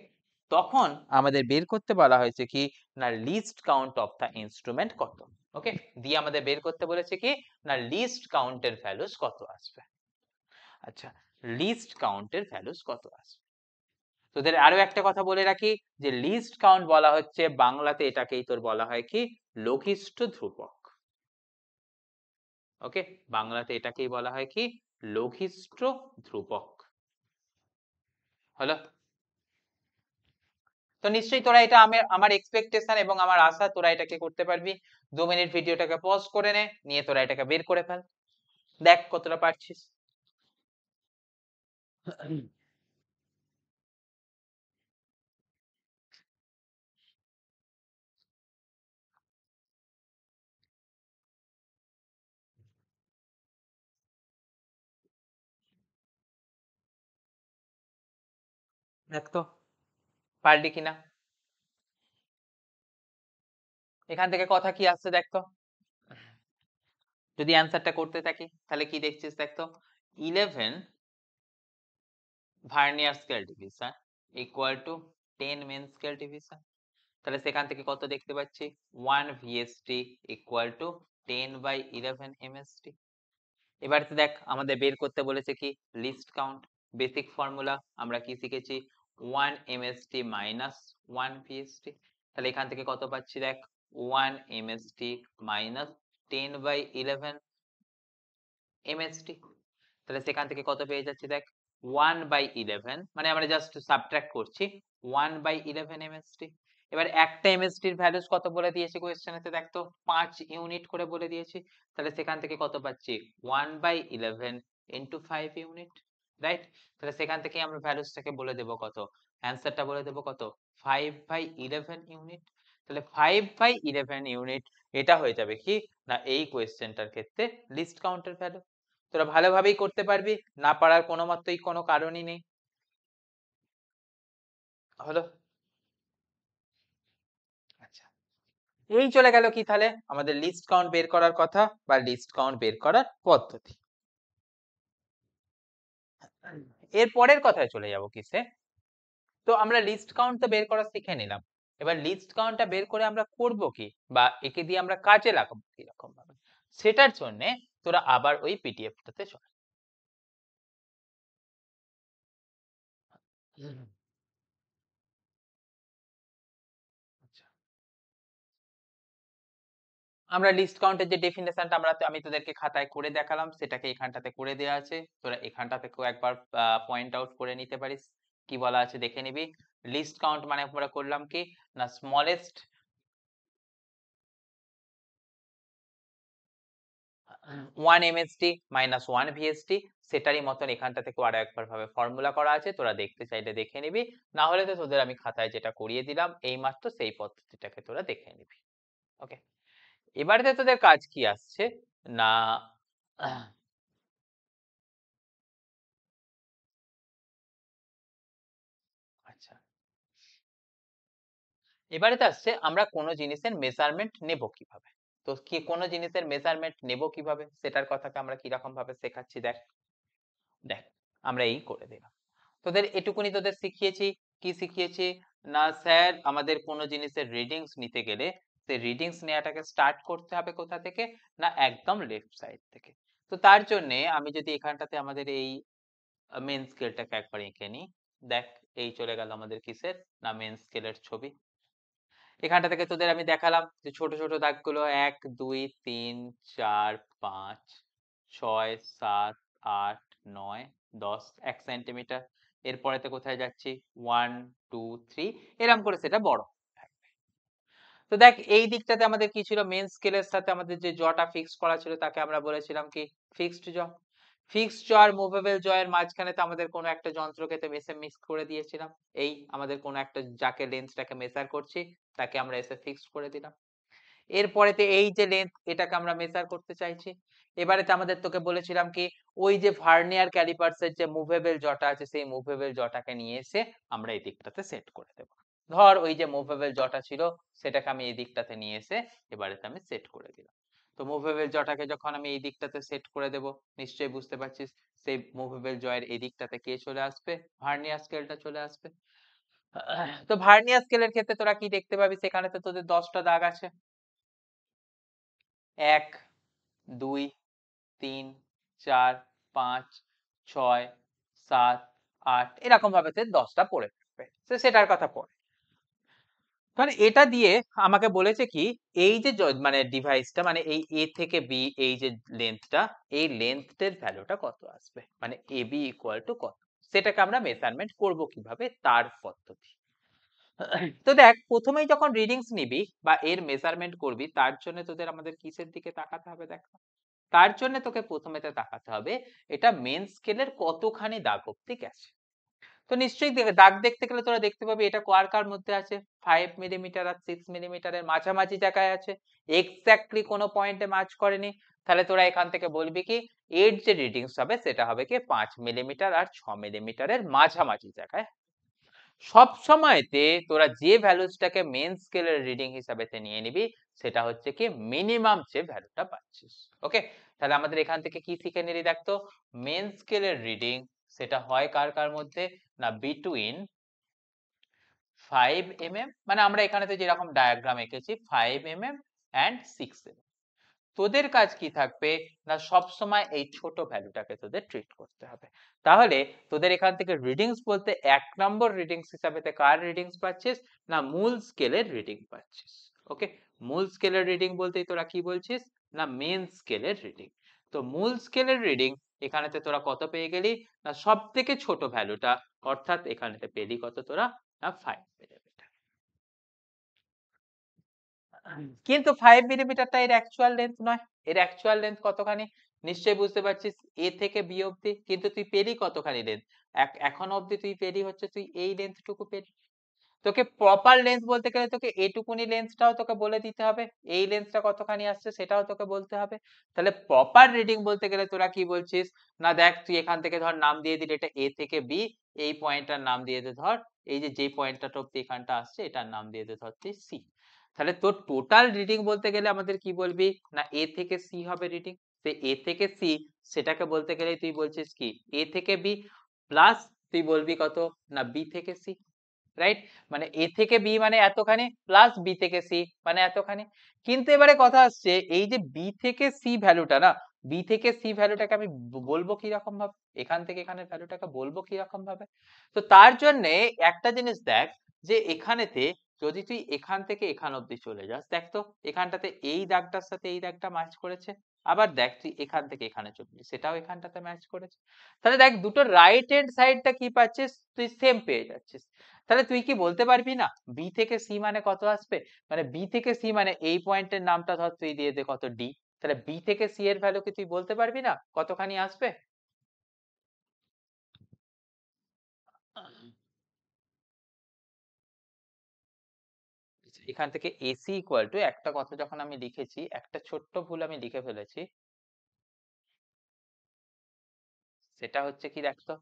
তখন আমাদের বের করতে বলা হয়েছে কি না least count of the instrument কত। ওকে, দিয়ে আমাদের বের করতে বলেছে কি না লিস্ট কাউন্টের ভ্যালুস কত আসবে। আচ্ছা, লিস্ট কাউন্টের ভ্যালুস কত আসবে, তোদের আরো একটা কথা বলে রাখি যে লিস্ট কাউন্ট বলা হচ্ছে বাংলাতে এটাকেই তোর বলা হয় কি লঘিষ্ঠ ধ্রুবক। ওকে, বাংলাতে এটাকেই বলা হয় কি লঘিষ্ঠ ধ্রুবক। হলো? তো নিশ্চয়ই তোরা এটা আমার এক্সপেকটেশন এবং আমার আশা তোরা এটাকে করতে পারবি। 2 মিনিট ভিডিওটাকে পজ করে নে, নিয়ে তোরা এটাকে বের করে ফেল, দেখ কতটা পারছিস। দেখ তো পারলি কিনা, এখান থেকে কথা কি আসছে দেখ তো। যদি অ্যান্সারটা করতে থাকি তাহলে কি দেখছিস দেখ তো, 11 vernier scale division equal to 10 main scale division. তাহলে সেখান থেকে কত দেখতে পাচ্ছি, 1 ভিএসটি ইকুয়াল টু 10/11 এমএসটি। এবার দেখ আমাদের বের করতে বলেছে কি লিস্ট কাউন্ট। বেসিক ফর্মুলা আমরা কি শিখেছি, 1 এমএসটি মাইনাস 1 ভিএসটি। তাহলে এখান থেকে কত পাচ্ছি দেখ, 1 এমএসটি মাইনাস 10/11 এমএসটি। তাহলে সেখান থেকে কত পেয়ে যাচ্ছি দেখ, 1/11, মানে আমরা জাস্ট সাবট্রাক্ট করছি 1/11 এমএসটি। এবার একটা এমএসটির ভ্যালুস কত বলে দিয়েছে কোয়েশ্চেনেতে দেখ তো, 5 ইউনিট করে বলে দিয়েছি। তাহলে সেখান থেকে কত পাচ্ছি, 1/11 ইন্টু 5 ইউনিট, রাইট? তাহলে সেখান থেকে আমরা ভ্যালুসটাকে বলে দেব কত, অ্যান্সারটা বলে দেব কত, 5/11 ইউনিট। তাহলে 5/11 ইউনিট এটা হয়ে যাবে কি না এই কোয়েশ্চেনটার ক্ষেত্রে লিস্ট কাউন্টের ভ্যালু। তোরা ভালোভাবেই করতে পারবি, না পারার কোনো মতেই কোনো কারণই নেই। হলো? আচ্ছা, এই চলে গেল কি তাহলে আমাদের লিস্ট কাউন্ট বের করার কথা বা লিস্ট কাউন্ট বের করার পদ্ধতি। এর পরের কথায় চলে যাব কিসে, তো আমরা লিস্ট কাউন্ট তো বের করা শিখে নিলাম, এবার লিস্ট কাউন্টটা বের করে আমরা করব কি বা একে দিয়ে আমরা কাজে লাগাবো কিরকম ভাবে, সেটার জন্য তোরা আবার ওই পিডিএফটাতে চল। আমরা লিস্ট কাউন্টের যে ডেফিনেশনটা আমি তোদেরকে খাতায় করে দেখালাম সেটাকে এখানটাতে করে দেওয়া আছে, তোরা এখানটা থেকেও একবার পয়েন্ট আউট করে নিতে পারিস। কি বলা আছে দেখে নিবি। লিস্ট কাউন্ট মানে আমরা করলাম কি না স্মলেস্ট 1 এমএসটি মাইনাস 1 ভিএসটি, সেটারই মতন এখানটা থেকে আরো একবার ভাবে ফর্মুলা করা আছে, তোরা দেখতে চাইলে দেখে নিবি, না হলে তো তোদের আমি খাতায় যেটা করিয়ে দিলাম এই মাত্র সেই পদ্ধতিটাকে তোরা দেখে নিবি। ওকে, এবারে তোদের কাজ কি আসছে না, আচ্ছা এবারে আসছে আমরা কোনো জিনিসের মেজারমেন্ট নেব কিভাবে। তো কি কোনো জিনিসের মেজারমেন্ট নেব কিভাবে সেটার কথাকে আমরা কিরকম ভাবে শেখাচ্ছি দেখ। দেখ আমরা এই করে দিলাম, তোদের এটুকুনি তোদের শিখিয়েছি। কি শিখিয়েছি না স্যার আমাদের কোনো জিনিসের রিডিংস নিতে গেলে সেই রিডিংস নেওয়াটাকে স্টার্ট করতে হবে কোথা থেকে, না একদম লেফট সাইড থেকে। তো তার জন্য আমি যদি এখানটাতে আমাদের এই মেন স্কেলটাকে একবার এঁকে নিই, দেখ এই চলে গেল আমাদের কিসের না মেন স্কেলের ছবি। এখানটা থেকে তোদের আমি দেখালাম যে ছোট ছোট দাগগুলো 1 2 3 4 5 6 7 8 9 10 1 সেন্টিমিটার। এরপরেতে কোথায় যাচ্ছি 1 2 3, এরকম করে সেটা বড় থাকবে। তো দেখ এই দিকটাতে আমাদের কি ছিল, মেন স্কেলের সাথে আমাদের যে জটা ফিক্স করা ছিল তাকে আমরা বলেছিলাম কি ফিক্সড জ। ফিক্সড জ আর মুভেবল জ এর মাঝখানে তো আমাদের কোনো একটা যন্ত্রকে তো এসে মিক্স করে দিয়েছিলাম, এই আমাদের কোনো একটা যাকে লেন্সটাকে মেজার করছি তাকে আমরা এসে ফিক্সড করে দিলাম। এরপরেতে এই যে লেন্থ এটাকে আমরা মেজার করতে চাইছি, এবারেতে আমাদের তোকে বলেছিলাম কি ওই যে ভার্নিয়ার ক্যালিপার্স এর যে মুভেবল জটা আছে সেই মুভেবল জটাকে নিয়ে এসে আমরা এই দিকটাতে সেট করে দেব। ধর ওই যে মুভেবল জটা ছিল সেটাকে আমি এই দিকটাতে নিয়ে এসে এবারেতে আমি সেট করে দিলাম। তো মুভেবল জটাকে যখন আমি এই দিকটাতে সেট করে দেব, নিশ্চয়ই বুঝতে পারছিস সেই মুভেবল জয়ের এই দিকটাতে কে চলে আসবে, ভার্নিয়ার স্কেলটা চলে আসবে। তো ভার্নিয়ার স্কেলের ক্ষেত্রে তোরা কি দেখতে পাবি, সেখানে তো তোদের 10টা দাগ আছে, 1 2 3 4 5 6 7 8, এরকম ভাবে 10টা পড়ে। আসবে, তো সেটার কথা পরে। কারণ এটা দিয়ে আমাকে বলেছে কি, এই যে মানে ডিভাইসটা মানে এই এ থেকে বি এই যে লেন্থটা, এই লেন্থের ভ্যালুটা কত আসবে, মানে এ বি ইকুয়াল টু কত, সেটাকে আমরা মেজারমেন্ট করব কিভাবে, তার পদ্ধতি। তো দেখ, প্রথমেই যখন রিডিংস নিবি বা এর মেজারমেন্ট করবি, তার জন্য তোদের আমাদের কিসের দিকে তাকাতে হবে দেখ। তার জন্য তোকে প্রথমেতে তাকাতে হবে এটা মেন স্কেলের কতখানি দাগ অব্দি গেছে। তো নিশ্চয়ই দাগ দেখতে গেলে তোরা দেখতে পাবি এটা কার কার মধ্যে আছে, 5 মিলিমিটার আর 6 মিলিমিটারের মাঝামাঝি জায়গায় আছে, এক্স্যাক্টলি কোনো পয়েন্টে ম্যাচ করেনি। তাহলে তোরা এখান থেকে বলবি কি এর যে রিডিংস হবে সেটা হবে কি 5 মিলিমিটার আর 6 মিলিমিটারের মাঝামাঝি জায়গায়। সব সময়তে তোরা যে ভ্যালুসটাকে মেন স্কেলের রিডিং হিসাবে নিয়ে নিবি সেটা হচ্ছে কি মিনিমাম যে ভ্যালুটা পাচ্ছিস। ওকে, তাহলে আমাদের এখান থেকে কি শিখে নিলি দেখতো, মেন স্কেলের রিডিং সেটা হয় কার কার মধ্যে না, বিটুইন 5 mm, মানে আমরা এখানে তো যেরকম ডায়াগ্রাম এঁকেছি 5 mm and 6 mm। তোদের কাজ কি থাকবে না, সব সময় এই ছোট ভ্যালুটাকে তোদের ট্রিট করতে হবে। তাহলে তোদের এখান থেকে রিডিংস বলতে 1 নম্বর রিডিংস হিসাবে কার রিডিংস পাচ্ছিস না, মূল স্কেলের রিডিং পাচ্ছিস। ওকে, মূল স্কেলের রিডিং বলতেই তোরা কি বলছিস না, মেন স্কেলের রিডিং। তো মূল স্কেলের রিডিং এখানেতে তোরা কত পেয়ে গেলি না, সব থেকে ছোট ভ্যালুটা, অর্থাৎ এখানেতে পেলি কত তোরা না 5 মিলিমিটার। কিন্তু 5 মিলিমিটারটা এর অ্যাকচুয়াল লেন্থ নয়, এর অ্যাকচুয়াল লেন্থ কতখানি নিশ্চয়ই বুঝতে পারছিস, এ থেকে বি অবধি। কিন্তু তুই পেলি কতখানি লেন্থ, এখন অবধি তুই পেলি হচ্ছে তুই এই লেন্থটুকু পেলি। তোকে প্রপার লেন্থ বলতে গেলে তোকে এটুকুনি লেন্থটাও তোকে বলে দিতে হবে, এই লেন্থটা কতখানি আসছে সেটাও তোকে বলতে হবে। তাহলে প্রপার রিডিং বলতে গেলে তোরা কি বলছিস না, দেখ তুই এখান থেকে ধর নাম দিয়ে দিলি এটা এ থেকে বি, এই পয়েন্টটার নাম দিয়ে দে ধর, এই যে পয়েন্টটা অব্দি এখানটা আসছে এটার নাম দিয়ে দে ধর তুই সি। তাহলে তোর টোটাল রিডিং বলতে গেলে আমাদের কি বলবি না, এ থেকে সি হবে রিডিং। সে এ থেকে সি, সেটাকে বলতে গেলে তুই বলছিস কি এ থেকে বি প্লাস তুই বলবি কত না বি থেকে সি, রাইট? মানে এ থেকে বি মানে এতখানি প্লাস বি থেকে সি মানে এতখানি। কিন্তু এবারে কথা আসছে এই যে বি থেকে সি ভ্যালুটা না, বি থেকে সি ভ্যালুটাকে আমি বলবো কি রকম ভাবে, এখান থেকে এখানের ভ্যালুটাকে বলবো কি রকম ভাবে। তো তার জন্য একটা জিনিস দেখ, যে এখানেতে যদি তুই এখান থেকে এখান অব্দি চলে যাস, দেখ তো এখানটাতে এই দাগটার সাথে এই দাগটা ম্যাচ করেছে, আবার দেখ তুই এখান থেকে এখানে চলে সেটাও এখানটাতে ম্যাচ করেছে। তাহলে দেখ দুটো রাইট হ্যান্ড সাইডটা কি পাচ্ছিস তুই সেম পেয়ে যাচ্ছিস। তাহলে তুই কি বলতে পারবি না বি থেকে সি মানে কত আসবে, মানে বি থেকে সি মানে এই পয়েন্টের নামটা ধর তুই দিয়ে দে কত ডি, তাহলে বি থেকে সি এর ভ্যালু কি তুই বলতে পারবি না কতখানি আসবে। এখান থেকে এসি ইকুয়াল টু একটা কথা যখন আমি লিখেছি, একটা ছোট্ট ভুল আমি লিখে ফেলেছি, সেটা হচ্ছে কি দেখতো,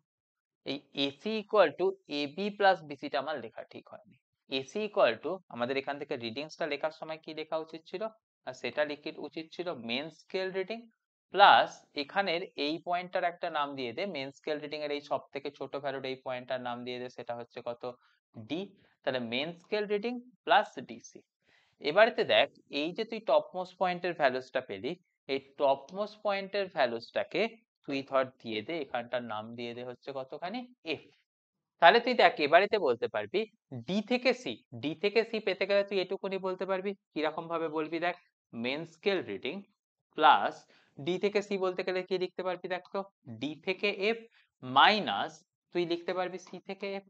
এই AC equal to A B plus বিসিটা আমার লেখা ঠিক হয়নি। এসি ইকুয়াল টু আমাদের এখান থেকে রিডিংসটা লেখার সময় কি লেখা উচিত ছিল, আর সেটা লিখে উচিত ছিল মেন স্কেল রিডিং প্লাস এখানের এই পয়েন্টটার একটা নাম দিয়ে দে, মেন স্কেল রিডিং এর এই সব থেকে ছোট ভ্যালুর এই পয়েন্টটার নাম দিয়ে দে, সেটা হচ্ছে কত ডি। তাহলে main scale reading plus DC. এবারেতে দেখ এই যে তুই টপ মোস্ট পয়েন্টের ভ্যালুসটা পেলি, এই টপ মোস্ট পয়েন্টের ভ্যালুসটাকে তুই ধর দিয়ে দে, এখানটার নাম দিয়ে দে হচ্ছে কতখানি এফ। তাহলে তুই দেখ এবারেতে বলতে পারবি ডি থেকে সি, ডি থেকে সি পেতে গেলে তুই এটুকুনি বলতে পারবি, কিরকম ভাবে বলবি দেখ, main scale reading plus d থেকে সি বলতে গেলে কি লিখতে পারবি দেখ তো, ডি থেকে এফ মাইনাস তুই লিখতে পারবি সি থেকে এফ।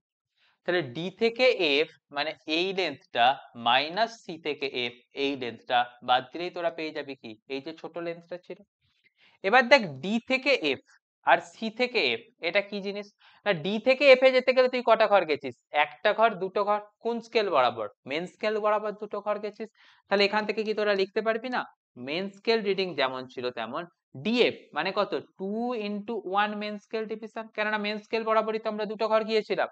তাহলে ডি থেকে এফ মানে এই লেন্থটা মাইনাস সি থেকে এফ এই লেন্থটা বাদ দিলেই তোরা পেয়ে যাবি কি এই যে ছোট লেন্থটা ছিল। এবার দেখ ডি থেকে এফ আর সি থেকে এফ এটা কি জিনিস না, ডি থেকে এফ এ যেতে গেলে তুই কটা ঘর গেছিস, একটা ঘর দুটো ঘর, কোন স্কেল বরাবর মেন স্কেল বরাবর দুটো ঘর গেছিস। তাহলে এখান থেকে কি তোরা লিখতে পারবি না, মেন স্কেল রিডিং যেমন ছিল তেমন ডিএফ মানে কত 2 × 1 মেন স্কেল ডিভিশন, কেননা মেন স্কেল বরাবরই তো আমরা দুটো ঘর গিয়েছিলাম।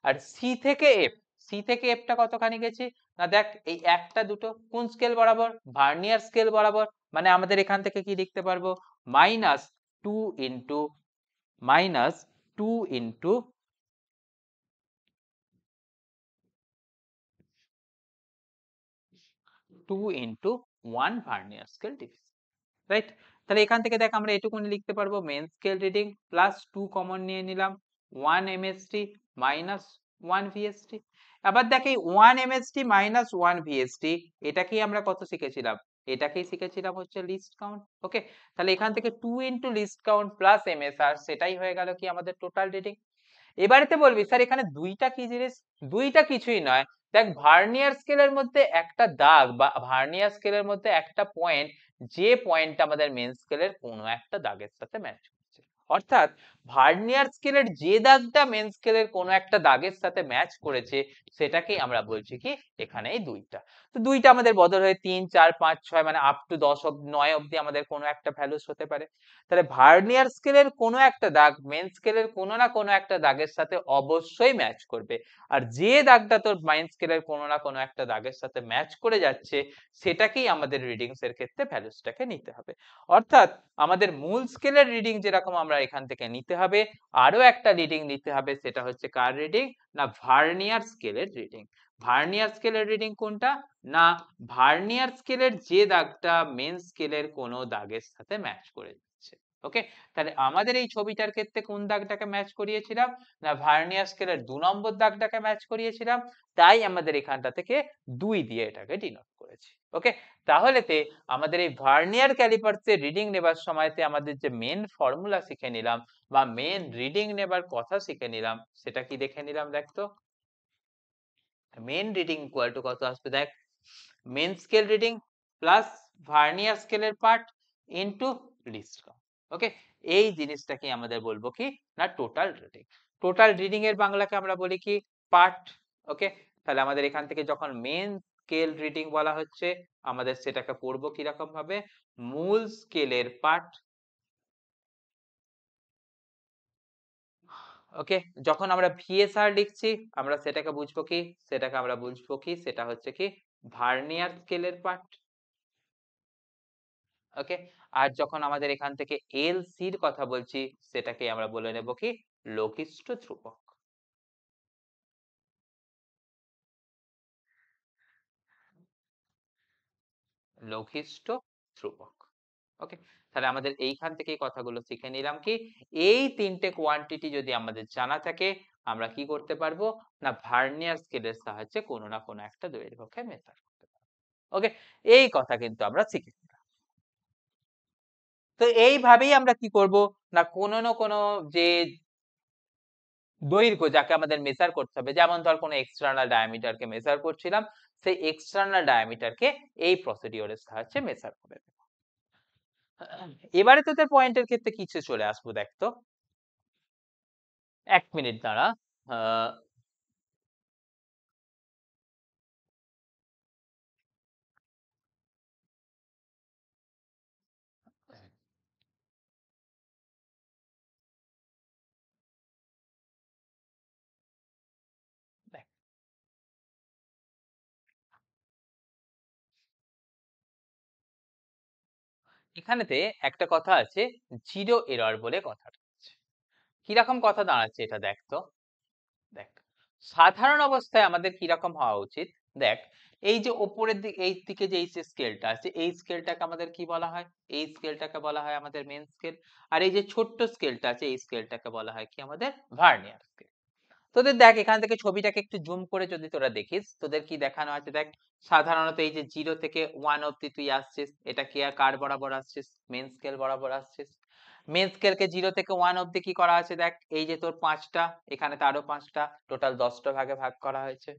আর সি থেকে এফ, সি থেকে এফটা কতখানি গেছি না, দেখ এই একটা দুটো কোন স্কেল বরাবর ভার্নিয়ার স্কেল বরাবর, মানে আমাদের এখান থেকে কি লিখতে পারবো minus two into minus two into two into one vernier scale division, right? তাহলে এখান থেকে দেখ আমরা এটুকুনি লিখতে পারবো main scale reading plus two common নিয়ে নিলাম 1 MSD মাইনাস 1 VST। আবার দেখ এই 1 MST মাইনাস 1 VST এটাকেই আমরা কত শিখেছিলাম? এটাকেই শিখেছিলাম হচ্ছে লিস্ট কাউন্ট। ওকে, তাহলে এখান থেকে 2 into list count plus MSR সেটাই হয়ে গেল কি আমাদের টোটাল রিডিং। এবারেতে বলবি স্যার এখানে দুইটা কি জিনিস? দুইটা কিছুই নয়, দেখ ভার্নিয়ার স্কেলের মধ্যে একটা দাগ বা ভার্নিয়ার স্কেলের মধ্যে একটা পয়েন্ট, যে পয়েন্টটা আমাদের মেন স্কেলের কোনো একটা দাগের সাথে ম্যাচ করছে। অর্থাৎ ভার্নিয়ার স্কেলের যে দাগটা মেন স্কেলের কোনো একটা দাগের সাথে ম্যাচ করেছে সেটাকেই আমরা বলছি কি এখানে এই দুইটা। তো দুইটা আমাদের বদল হয়ে 3 4 5 6 মানে আপ টু 10 9 অবধি আমাদের কোনো একটা ভ্যালুস হতে পারে। তাহলে ভার্নিয়ার স্কেলের কোনো একটা দাগ মেন স্কেলের কোনো না কোনো একটা দাগের সাথে অবশ্যই ম্যাচ করবে। আর যে দাগটা তোর মেন স্কেলের কোনো না কোনো একটা দাগের সাথে ম্যাচ করে যাচ্ছে সেটাকেই আমাদের রিডিংস এর ক্ষেত্রে ভ্যালুসটাকে নিতে হবে। অর্থাৎ আমাদের মূল স্কেলের রিডিং যেরকম আমরা এখান থেকে নিতে হবে, আরো একটা রিডিং নিতে হবে, সেটা হচ্ছে কার রিডিং? না ভার্নিয়ার স্কেলের রিডিং। ভার্নিয়ার স্কেলের রিডিং কোনটা? না ভার্নিয়ার স্কেলের যে দাগটা মেন স্কেলের কোনো দাগের সাথে ম্যাচ করে যাচ্ছে। ওকে, তাহলে আমাদের এই ছবিটার ক্ষেত্রে কোন দাগটাকে ম্যাচ করিয়েছিলাম? না ভার্নিয়ার স্কেলের 2 নম্বর দাগটাকে ম্যাচ করিয়েছিলাম, তাই আমাদের এখানটা থেকে 2 দিয়ে এটাকে ডিনোট করেছি। ওকে, তাহলেতে আমাদের এই ভার্নিয়ার ক্যালিপার্সের রিডিং নেবার সময়তে আমাদের যে মেন ফর্মুলা শিখে নিলাম বা মেন রিডিং নেবার কথা শিখে নিলাম সেটা কি দেখে নিলাম। দেখতো মেন রিডিং ইকুয়াল টু কত আসবে? দেখ main scale reading plus vernier স্কেলের part into least count. Okay, এই জিনিসটাকে আমাদের বলবো কি না টোটাল রিডিং। টোটাল রিডিং এর বাংলাকে আমরা বলি কি? পার্ট। ওকে, তাহলে আমাদের এখান থেকে যখন মেন স্কেল রিডিং বলা হচ্ছে আমাদের সেটাকে পড়বো কি রকম ভাবে? মূল স্কেলের পার্ট। ওকে, যখন আমরা ভিএসআর লিখছি আমরা সেটাকে বুঝবো কি? সেটাকে আমরা বুঝবো কি? সেটা হচ্ছে কি ভার্নিয়ার স্কেলের পার্ট। ওকে, আর যখন আমাদের এখান থেকে এলসির কথা বলছি সেটাকে আমরা বলে নেব কি? লঘিষ্ঠ ধ্রুবক। লঘিষ্ঠ ধ্রুবক। ওকে, তাহলে আমাদের এইখান থেকে কথাগুলো শিখে নিলাম কি এই তিনটে কোয়ান্টিটি যদি আমাদের জানা থাকে আমরা কি করতে পারবো? না ভার্নিয়ার স্কেলের সাহায্যে কোনো না কোনো একটা দৈর্ঘ্যকে মেজার করতে পারবো। ওকে, এই কথা কিন্তু আমরা শিখে নিলাম। তো এইভাবেই আমরা কি করব? না কোনো না কোনো যে দৈর্ঘ্য যাকে আমাদের মেজার করতে হবে, যেমন ধর কোনো এক্সটার্নাল ডায়ামিটারকে মেজার করছিলাম, সেই এক্সটার্নাল ডায়ামিটারকে এই প্রসিডিওরের সাহায্যে মেজার করে দেব। এবারে তোদের পয়েন্টের ক্ষেত্রে কিছু চলে আসবো। দেখ তো 1 মিনিট দাঁড়া। আহ, দেখ এখানেতে একটা কথা আছে, জিরো এরর বলে কথাটা আছে। কিরকম কথা দাঁড়াচ্ছে এটা দেখ তো। দেখ সাধারণ অবস্থায় আমাদের কিরকম হওয়া উচিত? দেখ এই যে ওপরের দিকে এই দিকে যে এই স্কেলটা আছে এই স্কেলটাকে আমাদের কি বলা হয়? এই স্কেলটাকে বলা হয় আমাদের মেন স্কেল। আর এই যে ছোট্ট স্কেলটা আছে এই স্কেলটাকে বলা হয় কি আমাদের ভার্নিয়ার স্কেল। তোদের দেখ এখান থেকে ছবিটাকে একটু জুম করে যদি তোরা দেখিস তোদের কি দেখানো আছে? দেখ সাধারণত এই যে 0 থেকে 1 অব্দি তুই আসছিস, এটা কি আর কার বরাবর আসছিস? মেন স্কেল বরাবর আসছিস। মেন স্কেলকে 0 থেকে 1 অব্দি কি করা আছে? দেখ এই যে তোর 5টা, এখানে তো আরো 5টা, টোটাল 10টা ভাগে ভাগ করা হয়েছে।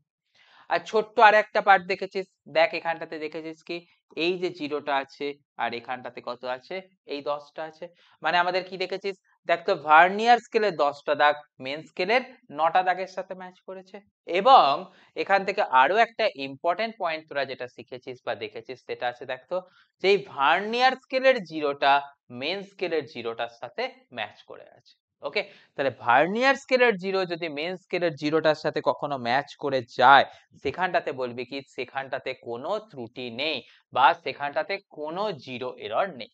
আর ছোট্ট আর একটা পার্ট দেখেছিস, দেখ এখানটাতে দেখেছিস কি এই যে 0টা আছে আর এখানটাতে কত আছে? এই 10টা আছে। মানে আমাদের কি দেখেছিস? দেখ তো ভার্নিয়ার স্কেলের 10টা দাগ মেন স্কেলের 9টা দাগের সাথে ম্যাচ করেছে। এবং এখান থেকে আরো একটা ইম্পর্টেন্ট পয়েন্ট তোরা যেটা শিখেছিস বা দেখেছিস সেটা আছে দেখ তো, যে এই ভার্নিয়ার স্কেলের 0টা মেন স্কেলের 0টার সাথে ম্যাচ করে আছে। ওকে, তাহলে ভার্নিয়ার স্কেলের 0 যদি মেন স্কেলের 0টার সাথে কখনো ম্যাচ করে যায় সেখানটাতে বলবি কি সেখানটাতে কোনো ত্রুটি নেই বা সেখানটাতে কোনো জিরো এরর নেই।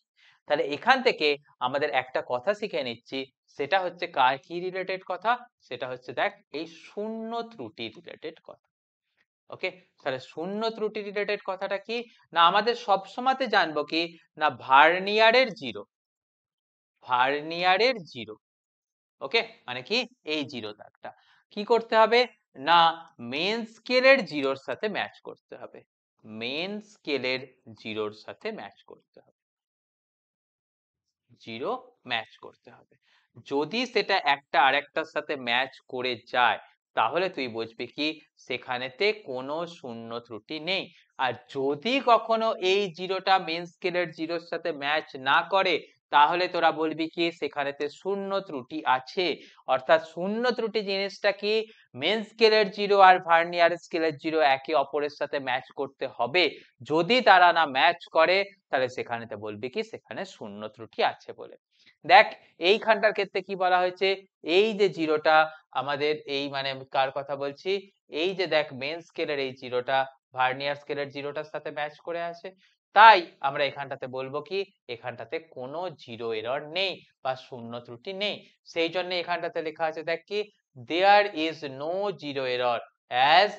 তাহলে এখান থেকে আমাদের একটা কথা শিখে নিচ্ছি, সেটা হচ্ছে কার কি রিলেটেড কথা? সেটা হচ্ছে দেখ এই শূন্য ত্রুটি রিলেটেড কথা। ওকে, তাহলে শূন্য ত্রুটি রিলেটেড কথাটা কি? না আমাদের সবসময়তে জানবো কি না ভার্নিয়ারের 0, ভার্নিয়ারের 0। ওকে, মানে কি এই 0 দাগটা কি করতে হবে? না মেন স্কেলের জিরোর সাথে ম্যাচ করতে হবে, মেন স্কেলের জিরোর সাথে ম্যাচ করতে হবে, জিরো ম্যাচ করতে হবে। যদি সেটা একটা আরেকটার সাথে ম্যাচ করে যায় তাহলে তুই বুঝবি কি সেখানেতে কোনো শূন্য ত্রুটি নেই। আর যদি কখনো এই জিরোটা মেন স্কেলের জিরোর সাথে ম্যাচ না করে তাহলে তোরা বলবি কি সেখানেতে শূন্য ত্রুটি আছে। অর্থাৎ শূন্য ত্রুটি জিনিসটা কি, মেন স্কেলের জিরো আর ভার্নিয়ার স্কেলের জিরো একে অপরের সাথে ম্যাচ করতে হবে, যদি তারা না ম্যাচ করে তাহলে সেখানেতে বলবি কি সেখানে শূন্য ত্রুটি আছে বলে। দেখ এইখানটার ক্ষেত্রে কি বলা হয়েছে, এই যে জিরোটা আমাদের এই মানে কার কথা বলছি, এই যে দেখ মেন স্কেলের এই জিরোটা ভার্নিয়ার স্কেলের জিরোটার সাথে ম্যাচ করে আছে, তাই আমরা এখানটাতে বলবো কি এখানটাতে কোনো জিরো এরর নেই বা শূন্য ত্রুটি নেই। সেই জন্য এখানটাতে লেখা আছে দেখ কি there is no zero error as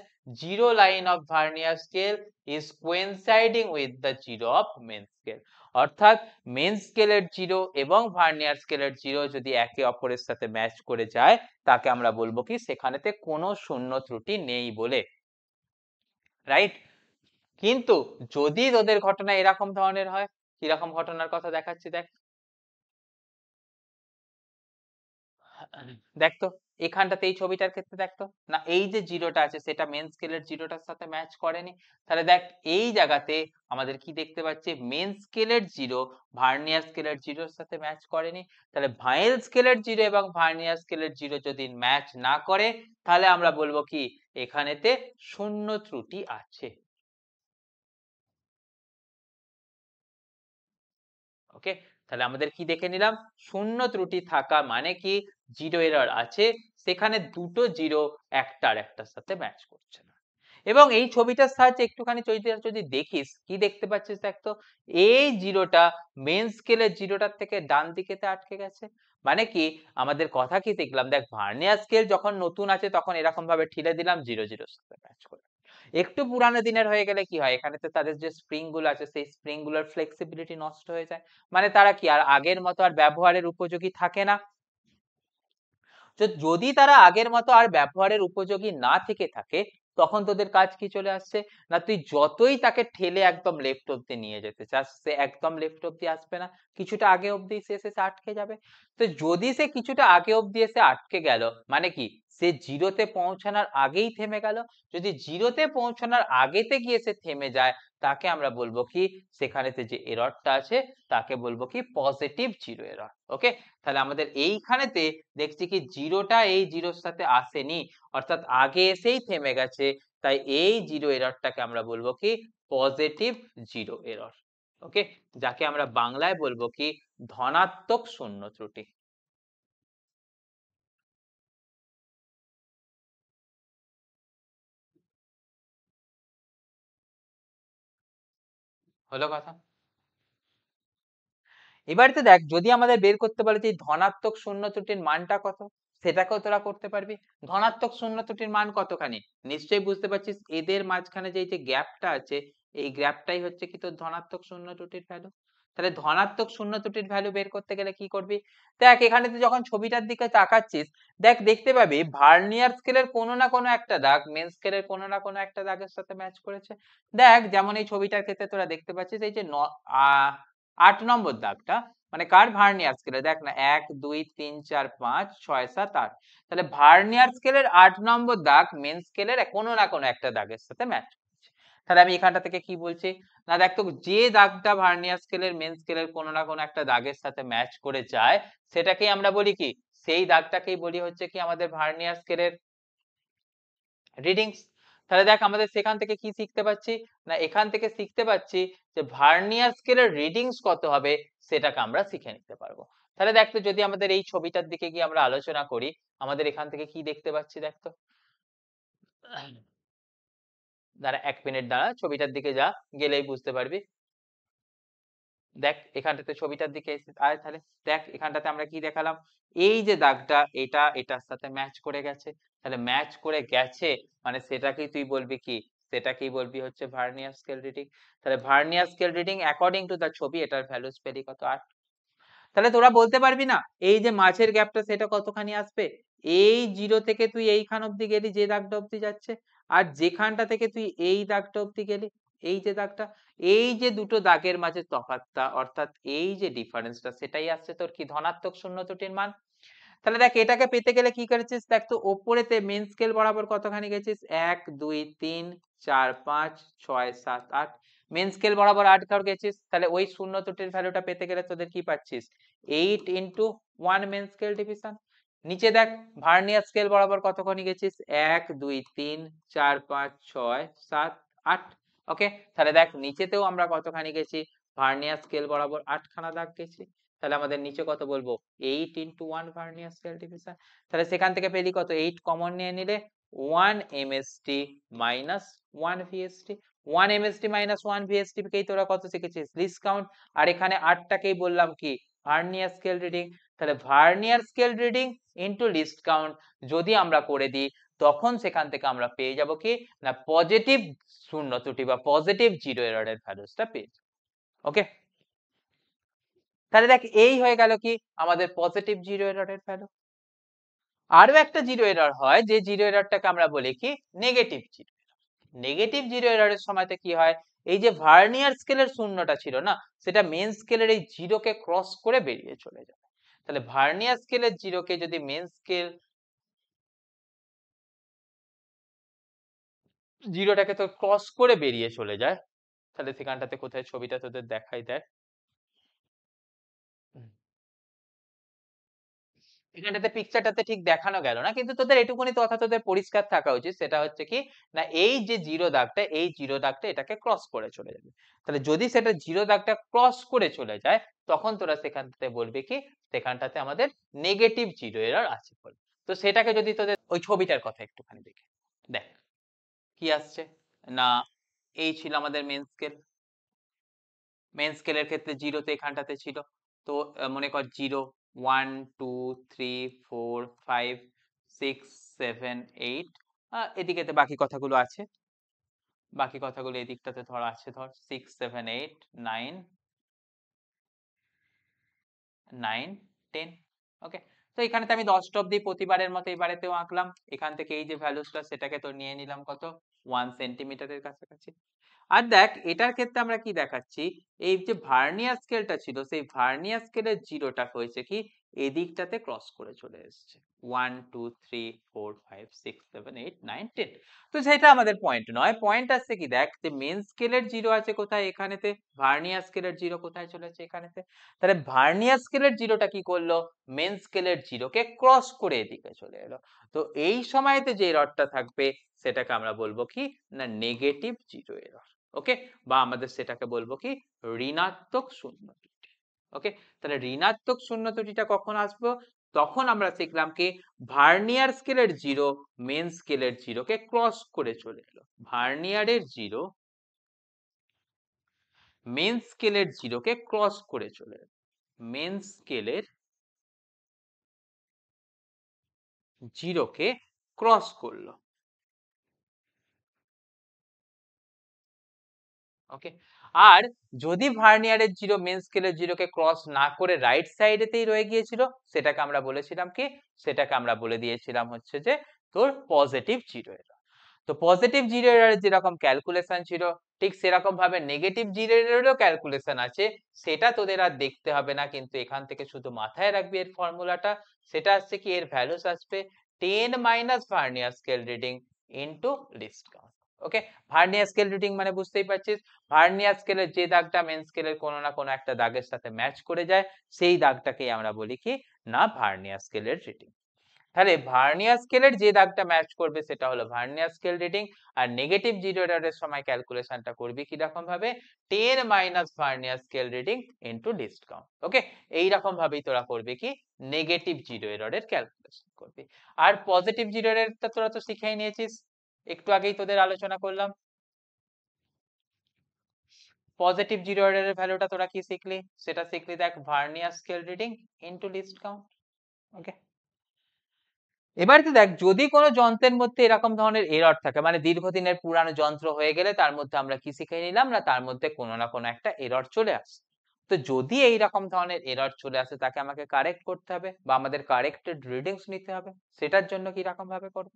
zero line of vernier scale is coinciding with the zero of main scale। অর্থাৎ মেন স্কেলের জিরো এবং ভার্নিয়ার স্কেলের জিরো যদি একে অপরের সাথে ম্যাচ করে যায় তাকে আমরা বলবো কি সেখানেতে কোনো শূন্য ত্রুটি নেই বলে, রাইট। কিন্তু যদি তোদের ঘটনা এরকম ধরনের হয়, কিরকম ঘটনার কথা দেখাচ্ছি দেখ, দেখ তো এখানটাতে এই ছবিটার ক্ষেত্রে দেখ তো না এই যে জিরোটা আছে সেটা মেন স্কেলের জিরোটার সাথে ম্যাচ করেনি, তাহলে দেখ এই জায়গাতে আমাদের কি দেখতে পাচ্ছি মেন স্কেলের জিরো ভার্নিয়ার স্কেলের জিরোর সাথে ম্যাচ করেনি, তাহলে ভাইল স্কেলের জিরো এবং ভার্নিয়ার স্কেলের জিরো যদি ম্যাচ না করে তাহলে আমরা বলবো কি এখানেতে শূন্য ত্রুটি আছে। ওকে, তাহলে আমাদের কি দেখে নিলাম শূন্য ত্রুটি থাকা মানে কি জিরো এরর আছে, সেখানে দুটো জিরো একটা আর একটার সাথে ম্যাচ করছে না। এবং এই ছবিটার সাহায্যে একটুখানি যদি দেখিস কি দেখতে পাচ্ছিস দেখ তো, এই জিরোটা মেন স্কেলের জিরোটার থেকে ডান দিকেতে আটকে গেছে, মানে কি আমাদের কথা কি দেখলাম দেখ ভার্নিয়ার স্কেল যখন নতুন আছে তখন এরকম ভাবে ঠেলে দিলাম জিরো জিরোর সাথে ম্যাচ করে, একটু পুরানো দিনের হয়ে গেলে কি হয় এখানেতে তাদের যে স্প্রিং গুলো আছে সেই স্প্রিং গুলোর ফ্লেক্সিবিলিটি নষ্ট হয়ে যায়, মানে তারা কি আর আগের মতো আর ব্যবহারের উপযোগী থাকে না। তো যদি তারা আগের মতো আর ব্যবহারের উপযোগী না থেকে থাকে তখন তোদের কাজ কি চলে আসছে না, তুই যতই তাকে ঠেলে একদম লেফট অব্দি নিয়ে যেতে চাস সে একদম লেফট অব্দি আসবে না, কিছুটা আগে অব্দি সে এসে আটকে যাবে। তো যদি সে কিছুটা আগে অব্দি এসে আটকে গেল মানে কি সে জিরোতে পৌঁছানোর আগেই থেমে গেল, যদি জিরোতে পৌঁছানোর আগেতে গিয়ে সে থেমে যায় তাকে আমরা বলবো কি সেখানেতে যে এররটা আছে তাকে বলবো কি পজিটিভ জিরো এরর। ওকে, তাহলে আমাদের এইখানেতে দেখছি কি জিরোটা এই জিরোর সাথে আসেনি অর্থাৎ আগে এসেই থেমে গেছে, তাই এই জিরো এররটাকে আমরা বলবো কি পজিটিভ জিরো এরর। ওকে, যাকে আমরা বাংলায় বলবো কি ধনাত্মক শূন্য ত্রুটি। হলো কথা। এবারে তো দেখ যদি আমাদের বের করতে বলে যে ধনাত্মক শূন্য ত্রুটির মানটা কত সেটাকেও তোরা করতে পারবি। ধনাত্মক শূন্য ত্রুটির মান কতখানি নিশ্চয়ই বুঝতে পারছিস, এদের মাঝখানে যে গ্যাপটা আছে এই গ্যাপটাই হচ্ছে কি তোর ধনাত্মক শূন্য ত্রুটির ভ্যালু। তাহলে ধনাত্মক শূন্য ত্রুটির ভ্যালু বের করতে গেলে কি করবি, দেখ এখানে তুই যখন ছবিটার দিকে তাকাচ্ছিস দেখ দেখতে পাবি ভার্নিয়ার স্কেলের কোনো না কোনো একটা দাগ মেন স্কেলের কোনো না কোনো একটা দাগের সাথে ম্যাচ করেছে। দেখ যেমন এই ছবিটার ক্ষেত্রে তোরা দেখতে পাচ্ছিস এই যে 8 নম্বর দাগটা মানে কার ভার্নিয়ার স্কেলে দেখ না 1 2 3 4 5 6 7 8, তাহলে ভার্নিয়ার স্কেলের 8 নম্বর দাগ মেন স্কেলের কোনো না কোনো একটা দাগের সাথে ম্যাচ করছে। তাহলে আমি এখানটা থেকে কি বলছি না দেখ তো যে দাগটা ভার্নিয়ার স্কেলের মেন স্কেলের কোনো না কোনো একটা দাগের সাথে ম্যাচ করে যায় সেটাকেই আমরা বলি কি সেই দাগটাকেই বলি হচ্ছে কি আমাদের ভার্নিয়ার স্কেলের রিডিংস। তাহলে দেখ আমাদের সেখান থেকে কি শিখতে পাচ্ছি না এখান থেকে শিখতে পাচ্ছি যে ভার্নিয়ার স্কেলের রিডিংস কত হবে সেটাকে আমরা শিখে নিতে পারবো। তাহলে দেখ তো যদি আমাদের এই ছবিটার দিকে গিয়ে আমরা আলোচনা করি আমাদের এখান থেকে কি দেখতে পাচ্ছি দেখ তো, দাঁড়া 1 মিনিট দাঁড়া ছবিটার দিকে যা গেলেই বুঝতে পারবি। দেখ এখানটাতে ছবিটার দিকে আয় তাহলে দেখ এখানটাতে আমরা কি দেখালাম এই যে দাগটা এটা এটার সাথে ম্যাচ করে গেছে, তাহলে ম্যাচ করে গেছে মানে সেটাকেই তুই বলবি কি সেটাকেই বলবি হচ্ছে ভার্নিয়ার স্কেল রিডিং। তাহলে vernier scale reading according to the ছবি এটার ভ্যালু পেলি কত 8। তাহলে তোরা বলতে পারবি না এই যে মাঝের গ্যাপটা সেটা কতখানি আসবে, এই জিরো থেকে তুই এইখান অব্দি গেলি যে দাগটা অব্দি যাচ্ছে, আর যেখানটা থেকে তুই এই দাগটা অব্দি গেলি, এই যে দাগটা, এই যে দুটো দাগের মাঝে তফাৎটা অর্থাৎ এই যে ডিফারেন্সটা সেটাই আসছে তোর কি ধনাত্মক শূন্য ত্রুটির মান। তাহলে দেখ এটাকে পেতে গেলে কি করেছিস, দেখ তো ওপরেতে মেন স্কেল বরাবর কতখানি গেছিস, 1 2 3 4 5 6 7 8, মেন স্কেল বরাবর 8 ঘর গেছিস। তাহলে ওই শূন্য ত্রুটির ভ্যালুটা পেতে গেলে তোদের কি পাচ্ছিস, 8 ইন্টু 1 মেন স্কেল ডিভিশন। নিচে দেখ ভার্নিয়ার স্কেল বরাবর কতখানি গেছিস, 1 2 3 4 5 6 7 8। ওকে, তাহলে দেখ নিচেতেও আমরা কতখানি গেছি, ভার্নিয়ার স্কেল বরাবর 8 খানা দাগ গেছি। তাহলে আমাদের নিচে কত বলবো, 8 ইন্টু 1 ভার্নিয়ার স্কেল ডিভিশন। তাহলে সেখান থেকে পেলি কত, 8 কমন নিয়ে নিলে 1 MST minus 1 VST. 1 MST minus 1 VST কেই তোরা কত শিখেছিস, লিস্ট কাউন্ট। আর এখানে 8টাকেই বললাম কি, ভার্নিয়ার স্কেল রিডিং। তাহলে vernier scale reading into list count যদি আমরা করে দিই, তখন সেখান থেকে আমরা পেয়ে যাব কি না, পজিটিভ শূন্য ত্রুটি বা পজিটিভ জিরো এররের ভ্যালুসটা পেয়ে যাব। ওকে, তাহলে দেখ এই হয়ে গেল কি আমাদের পজিটিভ জিরো এররের ভ্যালু। আরো একটা জিরো এরর হয়, যে জিরো এররটাকে আমরা বলি কি নেগেটিভ জিরো। নেগেটিভ জিরো এররের সময়তে কি হয়, এই যে ভার্নিয়ার স্কেলের শূন্যটা ছিল না, সেটা মেন স্কেলের এই জিরোকে ক্রস করে বেরিয়ে চলে যায়। তাহলে ভার্নিয়ার স্কেলের জিরোকে যদি মেন স্কেল জিরোটাকে তো ক্রস করে বেরিয়ে চলে যায়, তাহলে সেখানটাতে কোথায় ছবিটা তোদের দেখাই দেয়, এখানটাতে পিকচারটাতে ঠিক দেখানো গেল না, কিন্তু তোদের এটুকুনি কথা তোদের পরিষ্কার থাকা উচিত, সেটা হচ্ছে কি না এই যে জিরো দাগটা, এই জিরো দাগটা এটাকে ক্রস করে চলে যাবে। তাহলে যদি সেটা জিরো দাগটা ক্রস করে চলে যায়, তখন তোরা সেখানটাতে বলবি কি সেখানটাতে আমাদের নেগেটিভ জিরো এরর আছে বলে। তো সেটাকে যদি তোদের ওই ছবিটার কথা একটুখানি দেখে দেখ কি আসছে না, এই ছিল আমাদের মেন স্কেল। মেন স্কেলের ক্ষেত্রে জিরো তো এখানটাতে ছিল, তো মনে কর 0 1 2 3 4 5 6 7 8, এদিকেতে বাকি কথাগুলো আছে, বাকি কথাগুলো এদিকটাতে ধর আছে, ধর 6 7 8 9 9 10। ওকে, তো এখানেতে আমি 10টা অব্দি প্রতিবারের মতো এবারেতেও আঁকলাম। এখান থেকে এই যে ভ্যালুসটা সেটাকে তো নিয়ে নিলাম কত, 1 সেন্টিমিটারের কাছাকাছি। আর দেখ এটার ক্ষেত্রে আমরা কি দেখাচ্ছি, এই যে ভার্নিয়ার স্কেলটা ছিল সেই ভার্নিয়ার স্কেলের জিরোটা হয়েছে কি এদিকটাতে ক্রস করে চলে এসেছে, 1 2 3 4 5 6 7 8 9 10। তো সেটা আমাদের পয়েন্ট নয়, পয়েন্ট আসছে কি দেখ যে মেন স্কেলের জিরো আছে কোথায়, এখানেতে। ভার্নিয়ার স্কেলের জিরো কোথায় চলেছে, এখানেতে। তাহলে ভার্নিয়ার স্কেলের জিরোটা কি করলো, মেন স্কেলের জিরোকে ক্রস করে এদিকে চলে এলো। তো এই সময়তে যে এররটা থাকবে সেটাকে আমরা বলবো কি না নেগেটিভ জিরো এরর। ওকে, বা আমাদের সেটাকে বলবো কি ঋণাত্মক শূন্য ত্রুটি। ওকে, তাহলে ঋণাত্মক শূন্য ত্রুটিটা কখন আসবো, তখন আমরা শিখলাম কি ভার্নিয়ার স্কেলের জিরো মেন স্কেলের জিরোকে ক্রস করে চলে এলো। ভার্নিয়ারের জিরো মেন স্কেলের জিরোকে ক্রস করে চলে এলো, মেন স্কেলের জিরোকে ক্রস করলো। ওকে, আর যদি ভার্নিয়ারের জিরো মেন স্কেলের জিরোকে ক্রস না করে রাইট সাইডেতেই রয়ে গিয়েছিল, সেটাকে আমরা বলেছিলাম কি, সেটাকে আমরা বলে দিয়েছিলাম হচ্ছে যে তোর পজিটিভ জিরো এরর। তো পজিটিভ জিরো এররের যেরকম ক্যালকুলেশন ছিল, ঠিক সেরকম ভাবে নেগেটিভ জিরো এররেরও ক্যালকুলেশন আছে। সেটা তোদের আর দেখতে হবে না, কিন্তু এখান থেকে শুধু মাথায় রাখবি এর ফর্মুলাটা। সেটা হচ্ছে কি এর ভ্যালুস আসবে 10 minus vernier scale reading into least count. Okay, vernier scale reading মানে বুঝতেই পারছিস, ভার্নিয়ার স্কেলের যে দাগটা মেন স্কেলের কোনো না কোনো একটা দাগের সাথে ম্যাচ করে যায়, সেই দাগটাকেই আমরা বলি কি না ভার্নিয়ার স্কেলের রিডিং। তাহলে ভার্নিয়ার স্কেলের যে দাগটা ম্যাচ করবে সেটা হলো ভার্নিয়ার স্কেল রিডিং। আর নেগেটিভ জিরো এররের সময় ক্যালকুলেশনটা করবি কি রকম ভাবে, 10 minus vernier scale reading into least count. Okay, এই রকম ভাবেই তোরা করবি কি নেগেটিভ জিরো এররের ক্যালকুলেশন করবি। আর পজিটিভ জিরো এররটা তোরা তো শিখেই নিয়েছিস, একটু আগেই তোদের আলোচনা করলাম। পজিটিভ জিরো এররের ভ্যালুটা তোরা কি শিখলি, সেটা শিখলি দেখ vernier scale reading into least count. Okay, এবার তো দেখ যদি কোনো যন্ত্রের মধ্যে এরকম ধরনের এরর থাকে, মানে দীর্ঘদিনের পুরানো যন্ত্র হয়ে গেলে তার মধ্যে আমরা কি শিখে নিলাম না, তার মধ্যে কোনো না কোনো একটা এরর চলে আসে। তো যদি এই রকম ধরনের এরর চলে আসে তাকে আমাকে কারেক্ট করতে হবে বা আমাদের কারেক্টেড রিডিংস নিতে হবে। সেটার জন্য কি রকম ভাবে করব?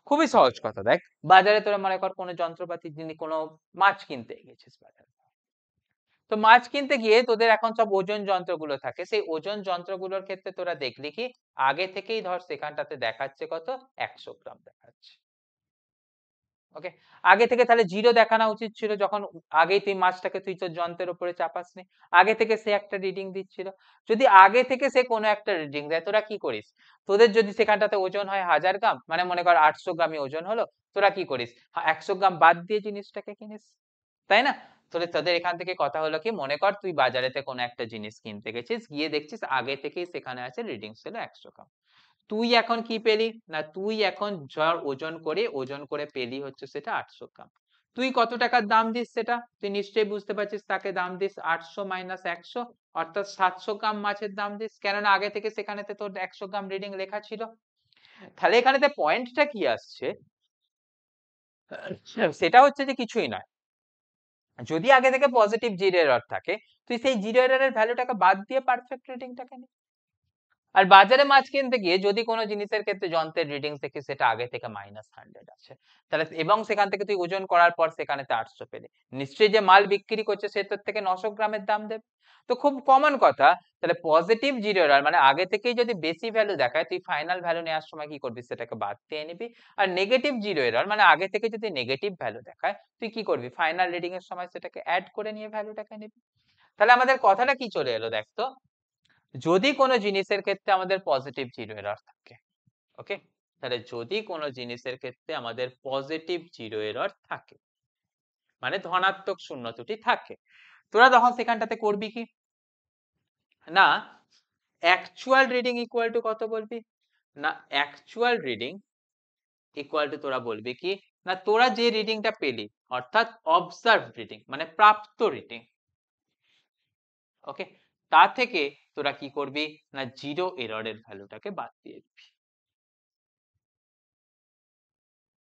খুবই সহজ কথা। দেখ, বাজারে তোরা মনে কর কোনো যন্ত্রপাতি কোনো মাছ কিনতে গেছিস বাজারে। তো মাছ কিনতে গিয়ে তোদের এখন সব ওজন যন্ত্রগুলো থাকে। সেই ওজন যন্ত্রগুলোর ক্ষেত্রে তোরা দেখলি কি আগে থেকেই ধর সেখানটাতে দেখাচ্ছে কত 100 গ্রাম দেখাচ্ছে। ওকে, আগে থেকে তাহলে জিরো দেখানো উচিত ছিল যখন আগেই তুই মাছটাকে তুই তোর যন্ত্রের উপরে চাপাসনি। আগে থেকে সে একটা রিডিং দিচ্ছিল। যদি আগে থেকে সে কোনো একটা রিডিং দেয় তোরা কি করিস? তোদের যদি সেখানটাতে ওজন হয় 1000 গ্রাম মানে মনে কর 800 গ্রামই ওজন হলো, তোরা কি করিস? 100 গ্রাম বাদ দিয়ে জিনিসটাকে কিনিস। তাই না? তোদের এখান থেকে কথা হলো কি মনে কর তুই বাজারেতে কোনো একটা জিনিস কিনতে গেছিস, গিয়ে দেখছিস আগে থেকেই সেখানে আছে রিডিং ছিল 100 গ্রাম। তুই এখন কি পেলি? না তুই এখন ওজন করে পেলি হচ্ছে সেটা 800 গ্রাম। তুই কত টাকার দাম দিস সেটা? তুই নিশ্চয়ই বুঝতে পারছিস তাকে দাম দিস 800 মাইনাস 100 অর্থাৎ 700 গ্রাম মাছের দাম দিস। কেননা আগে থেকে সেখানেতে তোর 100 গ্রাম রিডিং লেখা ছিল। তাহলে এখানেতে পয়েন্টটা কি আসছে? সেটা হচ্ছে যে কিছুই নয়। যদি আগে থেকে পজিটিভ জিরো এরর থাকে, তুই সেই জিরো এররের ভ্যালুটাকে বাদ দিয়ে পারফেক্ট রিডিংটাকে নে। আর বাজারে মাছ কিনতে গিয়ে যদি কোনো জিনিসের ক্ষেত্রে যন্ত্রের রিডিং দেখি সেটা আগে থেকে -100 আছে, তাহলে এবং সেখান থেকে তুই ওজন করার পর সেখানেতে 800 পেলি, নিশ্চয়ই যে মাল বিক্রি করছে সে তোর থেকে 900 গ্রামের দাম দেবে। তো খুব কমন কথা। তাহলে পজিটিভ জিরো এরর মানে আগে থেকেই যদি বেশি ভ্যালু দেখায় তুই ফাইনাল ভ্যালু নেওয়ার সময় কি করবি? সেটাকে বাদ দিয়ে নিবি। আর নেগেটিভ জিরো এরর মানে আগে থেকে যদি নেগেটিভ ভ্যালু দেখায় তুই কি করবি? ফাইনাল রিডিং এর সময় সেটাকে অ্যাড করে নিয়ে ভ্যালুটাকে নিবি। তাহলে আমাদের কথাটা কি চলে এলো দেখ তো? যদি কোনো জিনিসের ক্ষেত্রে আমাদের পজিটিভ জিরো এরর থাকে, ওকে, তাহলে যদি কোনো জিনিসের ক্ষেত্রে আমাদের পজিটিভ জিরো এরর থাকে মানে ধনাত্মক শূন্য ত্রুটি থাকে, তোরা তখন সেখানটাতে করবি কি না অ্যাকচুয়াল রিডিং ইকুয়াল টু কত বলবি? না অ্যাকচুয়াল রিডিং ইকুয়াল টু তোরা বলবি কি না তোরা যে রিডিংটা পেলি অর্থাৎ অবজার্ভ রিডিং মানে প্রাপ্ত রিডিং, ওকে, তা থেকে তোরা কি করবি? না জিরো এররের ভ্যালুটাকে বাদ দিয়ে দিবি।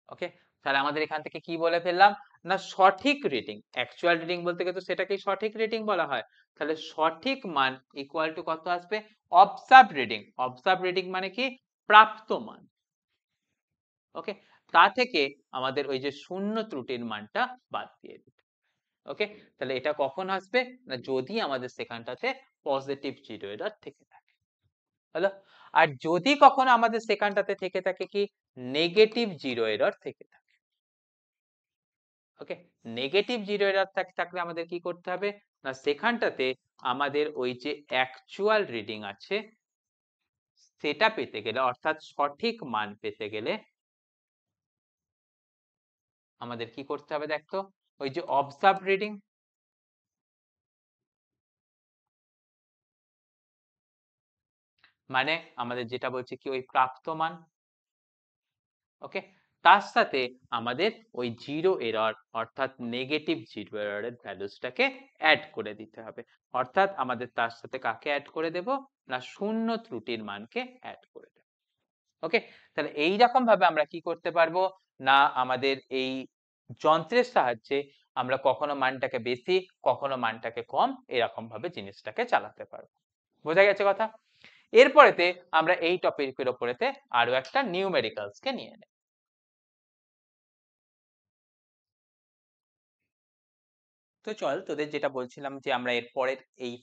ওকে, তাহলে আমাদের এখান থেকে কি বলে ফেললাম? না সঠিক রিডিং, অ্যাকচুয়াল রিডিং বলতে গেলে তো সেটাকেই সঠিক রিডিং বলা হয়। তাহলে সঠিক মান ইকুয়াল টু কত আসবে? Observe reading. অবজার্ভ রিডিং মানে কি? প্রাপ্ত মান। ওকে, তা থেকে আমাদের ওই যে শূন্য ত্রুটির মানটা বাদ দিয়ে দিতে। ওকে, তাহলে এটা কখন আসবে? না যদি আমাদের সেখানটাতে পজিটিভ জিরো এরর থেকে থাকে। হলো? আর যদি কখনো আমাদের সেখানটাতে থেকে থাকে কি নেগেটিভ জিরো এরর থেকে থাকে। ওকে, নেগেটিভ জিরো এরর থাকলে আমাদের কি করতে হবে? না সেখানটাতে আমাদের ওই যে অ্যাকচুয়াল রিডিং আছে সেটা পেতে গেলে অর্থাৎ সঠিক মান পেতে গেলে আমাদের কি করতে হবে দেখতো? ওই যে অবজার্ভ রিডিং মানে আমাদের যেটা বলছে কি ওই প্রাপ্ত মান, ওকে, তার সাথে আমাদের ওই জিরো এরর অর্থাৎ নেগেটিভ জিরো এররের ভ্যালুসটাকে অ্যাড করে দিতে হবে। অর্থাৎ আমাদের তার সাথে কাকে অ্যাড করে দেব? না শূন্য ত্রুটির মানকে অ্যাড করে দেব। ওকে, তাহলে এই রকম ভাবে আমরা কি করতে পারবো? না আমাদের এই যন্ত্রের সাহায্যে আমরা কখনো মানটাকে বেশি কখনো মানটাকে কম এরকম ভাবে জিনিসটাকে চালাতে পারবো। বোঝা গেছে কথা? এরপরেতে আমরা এই টপিকের উপরেতে আরো একটা নিউমেরিক্যালস কে নিয়ে নেব। তো চল তোদের যেটা বলছিলাম যে আমরা এর পরের এই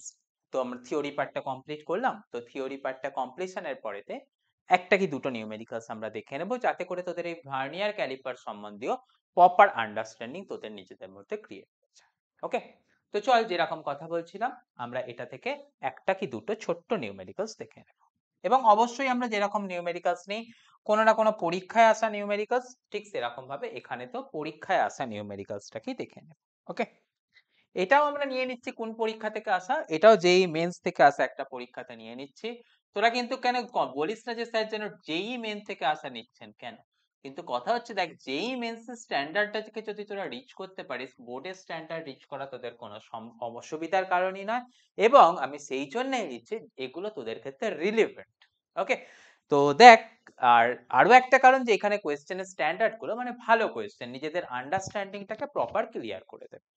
তো আমরা থিওরি পার্টটা কমপ্লিট করলাম, তো থিওরি পার্টটা কমপ্লিশনের পরেতে একটা কি দুটো নিউমেরিক্যালস আমরা দেখে নেব যাতে করে তোদের এই ভার্নিয়ার ক্যালিপার সম্বন্ধীয় প্রপার আন্ডারস্ট্যান্ডিং তোদের নিজেদের মধ্যে ক্রিয়েট হয়ে যায়। ওকে, তো চল যেরকম কথা বলছিলাম আমরা এটা থেকে একটা কি দুটো ছোট্ট নিউমেরিক্যালস দেখে নেব। এবং অবশ্যই আমরা যেরকম নিউমেরিক্যালস নেই কোনো না কোনো পরীক্ষায় আসা নিউমেরিক্যালস, ঠিক সেরকম ভাবে এখানে তো পরীক্ষায় আসা নিউমেরিক্যালসটাকেই দেখে নেব। ওকে, এটাও আমরা নিয়ে নিচ্ছি কোন পরীক্ষা থেকে আসা? এটাও যেই মেন্স থেকে আসা একটা পরীক্ষাতে নিয়ে নিচ্ছি। তোরা কিন্তু কেন বলিস না যে স্যার যেন যেই মেন থেকে আসা নিচ্ছেন কেন? কিন্তু কথা হচ্ছে দেখ যেই মেন্স স্ট্যান্ডার্ডটাকে যদি তোরা রিচ করতে পারিস বোর্ডের স্ট্যান্ডার্ড রিচ করা তোদের কোনো অসুবিধার কারণই নয়। এবং আমি সেই জন্যই নিচ্ছি এগুলো তোদের ক্ষেত্রে রিলেভেন্ট। ওকে, তো দেখ আর আরো একটা কারণ যে এখানে কোয়েশ্চেনের স্ট্যান্ডার্ড গুলো মানে ভালো কোয়েশ্চেন নিজেদের আন্ডারস্ট্যান্ডিংটাকে প্রপার ক্লিয়ার করে দেবে।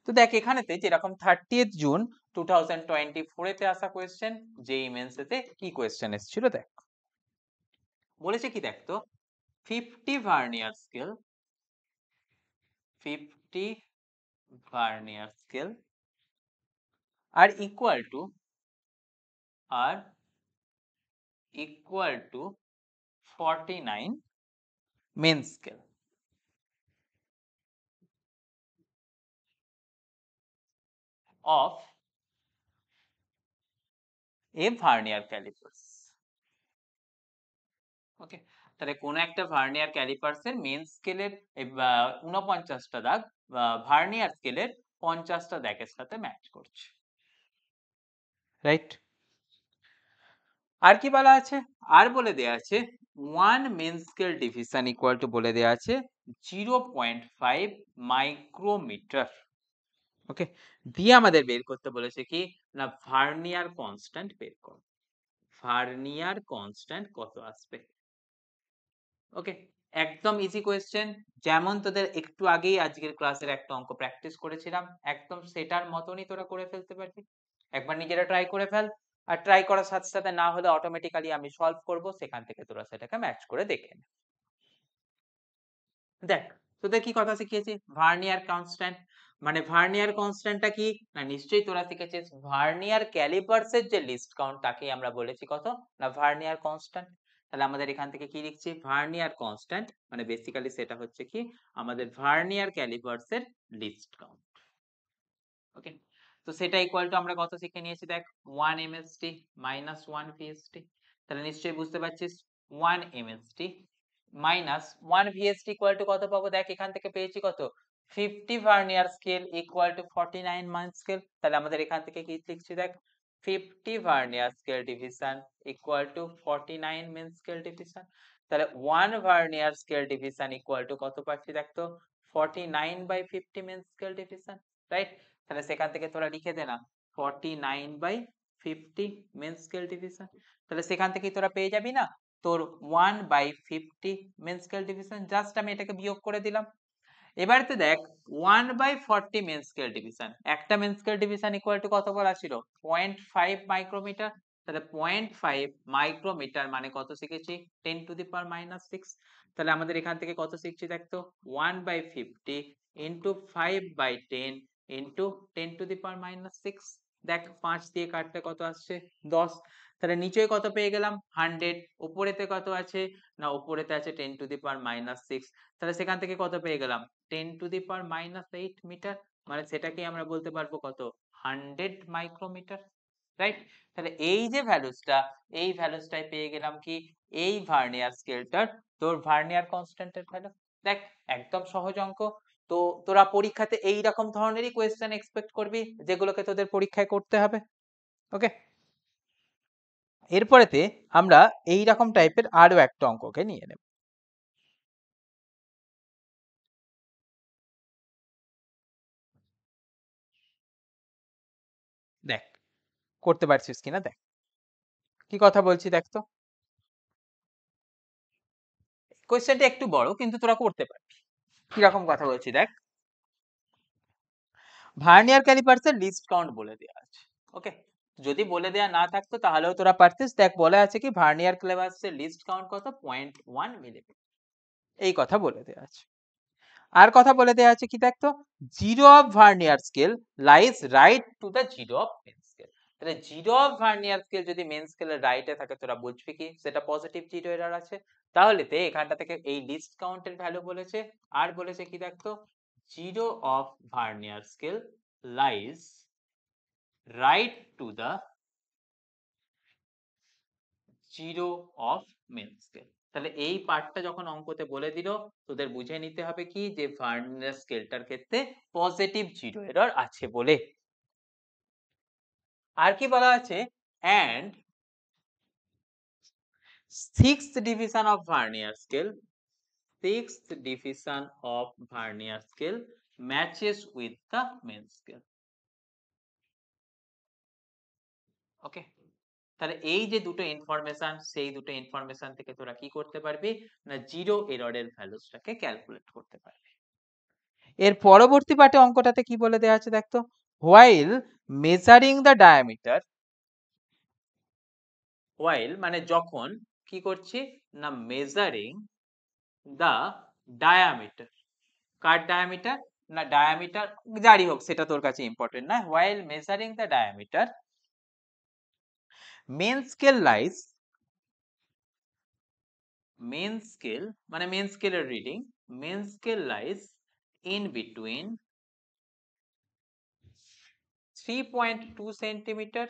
তো দেখ এখানেতে যেরকম 30th জুন 2024 এতে আসা কোয়েশ্চেন, যেই মেন্সেতে কি কোয়েশ্চেন এসেছিল দেখ। বলেছে কি দেখ তো, 50 ভার্নিয়ার স্কেল, 50 ভার্নিয়ার স্কেল আর equal to 49 main scale of a vernier calipers. ওকে, তাহলে কোন একটা ভার্নিয়ার ক্যালিপার্সের মেন স্কেলের 49টা দাগ ভার্নিয়ার স্কেলের 50টা দাগের সাথে ম্যাচ করছে, রাইট? আর কি বলা আছে? আর বলে দেয়া আছে 1 main scale division equal to বলে দেয়া আছে 0.5 মাইক্রোমিটার। ওকে, দিয়ে আমাদের বের করতে বলেছে কি না ভার্নিয়ার কনস্ট্যান্ট বের কর। ভার্নিয়ার কনস্ট্যান্ট কত আসবে? ওকে, একদম ইজি কোয়েশ্চেন, যেমন তোদের একটু আগেই আজকের ক্লাসের একটা অঙ্ক প্র্যাকটিস করেছিলাম, একদম সেটার মতনই তোরা করে ফেলতে পারবি। একবার নিজেরা ট্রাই করে ফেল, আর ট্রাই করার সাথে সাথে না হলে অটোমেটিক্যালি আমি সলভ করব, সেখান থেকে তোরা সেটাকে ম্যাচ করে দেখে নে। দেখ তোদের কি কথা শিখিয়েছি, ভার্নিয়ার কনস্ট্যান্ট, মানে ভার্নিয়ার কনস্ট্যান্টটা কি না নিশ্চয়ই তোরা শিখেছিস ভার্নিয়ার ক্যালিপার্সের যে লিস্ট কাউন্ট তাকেই আমরা বলেছি কত না ভার্নিয়ার কনস্ট্যান্ট। তাহলে আমাদের এখান থেকে কি লিখছি ভার্নিয়ার কনস্ট্যান্ট, মানে বেসিক্যালি সেটা হচ্ছে কি আমাদের ভার্নিয়ার ক্যালিপার্সের লিস্ট কাউন্ট। ওকে, তো সেটা ইকুয়াল টু আমরা কত শিখে নিয়েছি দেখ 1 mst মাইনাস 1 vst। তাহলে নিশ্চয়ই বুঝতে পারছিস 1 mst minus 1 vst equal to কত পাবো দেখ, এখান থেকে পেয়েছি কত 50 ভার্নিয়ার স্কেল ইকুয়াল টু 49 মান স্কেল। তাহলে আমাদের এখান থেকে কি লিখছি দেখ 50 vernier scale division equal to 49 main scale division. তাহলে 1 vernier scale division equal to কত পাচ্ছি দেখ তো 49/50 মেন স্কেল ডিভিশন, রাইট? তাহলে সেখান থেকে তোরা লিখে দে না 49/50 মেন স্কেল ডিভিশন। তাহলে সেখান থেকে তোরা পেয়ে যাবি না তোর 1/50 মেন স্কেল ডিভিশন, জাস্ট আমি এটাকে বিয়োগ করে দিলাম। এবারে দেখ 1/40 মেন স্কেল ডিভিশন, একটা main scale division equal to কত বলা ছিল 0.5 মাইক্রোমিটার। তাহলে 0.5 মাইক্রোমিটার মানে কত শিখেছি 10 টু দি পাওয়ার -6। তাহলে আমাদের এখান থেকে কত শিখছি দেখ তো 1/50 ইন্টু 5/10 ইন্টু 10 টু দি পাওয়ার -6। দেখ 5 দিয়ে কাটলে কত আসছে 10। তাহলে নিচে কত পেয়ে গেলাম 100, উপরেতে কত আছে না উপরেতে আছে 10 টু দি পাওয়ার -6। তাহলে সেখান থেকে কত পেয়ে গেলাম 10 টু দি পাওয়ার -8 মিটার, মানে সেটাকে আমরা বলতে পারবো কত 100 মাইক্রোমিটার, রাইট? তাহলে এই যে ভ্যালুসটা, এই ভ্যালুসটাই পেয়ে গেলাম কি এই ভার্নিয়ার স্কেলটার তোর ভার্নিয়ার কনস্ট্যান্টের ভ্যালু। দেখ একদম সহজ অঙ্ক। তো তোরা পরীক্ষাতে এই রকম ধরনেরই কোয়েশ্চেন এক্সপেক্ট করবি যেগুলোকে তোদের পরীক্ষায় করতে হবে। ওকে, এরপরেতে আমরা এই রকম টাইপের আরো একটা অঙ্ককে নিয়ে নেব। দেখ করতে পারছিস কিনা দেখ, কি কথা বলছি দেখ তো। কোয়েশ্চেনটা একটু বড় কিন্তু তোরা করতে পারবি। কিরকম কথা বলছি দেখ, ভার্নিয়ার ক্যালিপার্সের লিস্ট কাউন্ট বলে দেওয়া আছে। ওকে, যদি বলে দেয়া না থাকতো তাহলেও তোরা পারতিস। দেখ বলা আছে কি ভার্নিয়ার ক্যালিপার্সের লিস্ট কাউন্ট কত 0.1 মিলিমিটার, এই কথা বলে দেওয়া আছে। আর কথা বলে দেওয়া আছে কি দেখ তো zero of vernier scale lies right to the zero of main scale. তাহলে জিরো অফ ভার্নিয়ার স্কেল যদি মেন স্কেলের রাইটে থাকে তোরা বুঝবি কি সেটা পজিটিভ জিরো এরর আছে। তাহলে তে এখানটা থেকে এই লিস্ট কাউন্টের ভ্যালু বলেছে, আর বলেছে কি দেখ তো zero of vernier scale lies right to the zero of main scale. তাহলে এই পার্টটা যখন অঙ্কতে বলে দিল তোদের বুঝে নিতে হবে কি যে ভার্নিয়ার স্কেলটার ক্ষেত্রে পজিটিভ জিরো এরর আছে বলে। আর কি বলা আছে and sixth division of vernier scale, sixth division of vernier scale matches with the main scale. ওকে, তাহলে এই যে দুটো ইনফরমেশন, সেই দুটো ইনফরমেশন থেকে তোরা কি করতে পারবি না জিরো এররের ভ্যালুসটাকে ক্যালকুলেট করতে পারবি। এর পরবর্তী পার্টে অঙ্কটাতে কি বলে দেওয়া আছে দেখতো, while measuring the diameter, while মানে যখন কি করছি না measuring the diameter, car diameter না diameter যাই হোক সেটা তোর কাছে ইম্পর্টেন্ট না, while measuring the diameter main scale lies, main scale মানে main scale এর reading, main scale lies in between 3.2 centimetre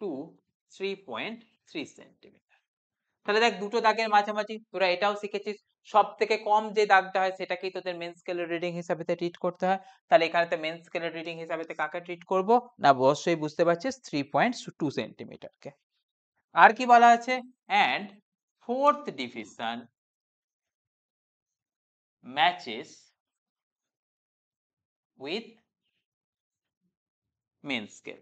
to 3.3 centimetre. তাহলে দেখ দুটো দাগের মাঝামাঝি, তোরা এটাও শিখেছিস সব থেকে কম যে দাগটা হয় সেটাকেই তোদের মেন স্কেলের রিডিং হিসাবে ট্রিট করতে হয়। তাহলে এখানে মেন স্কেলের রিডিং হিসাবে কাকে ট্রিট করব না, অবশ্যই বুঝতে পারছিস 3.2 সেন্টিমিটারকে। আর কি বলা আছে, and fourth division matches with main scale,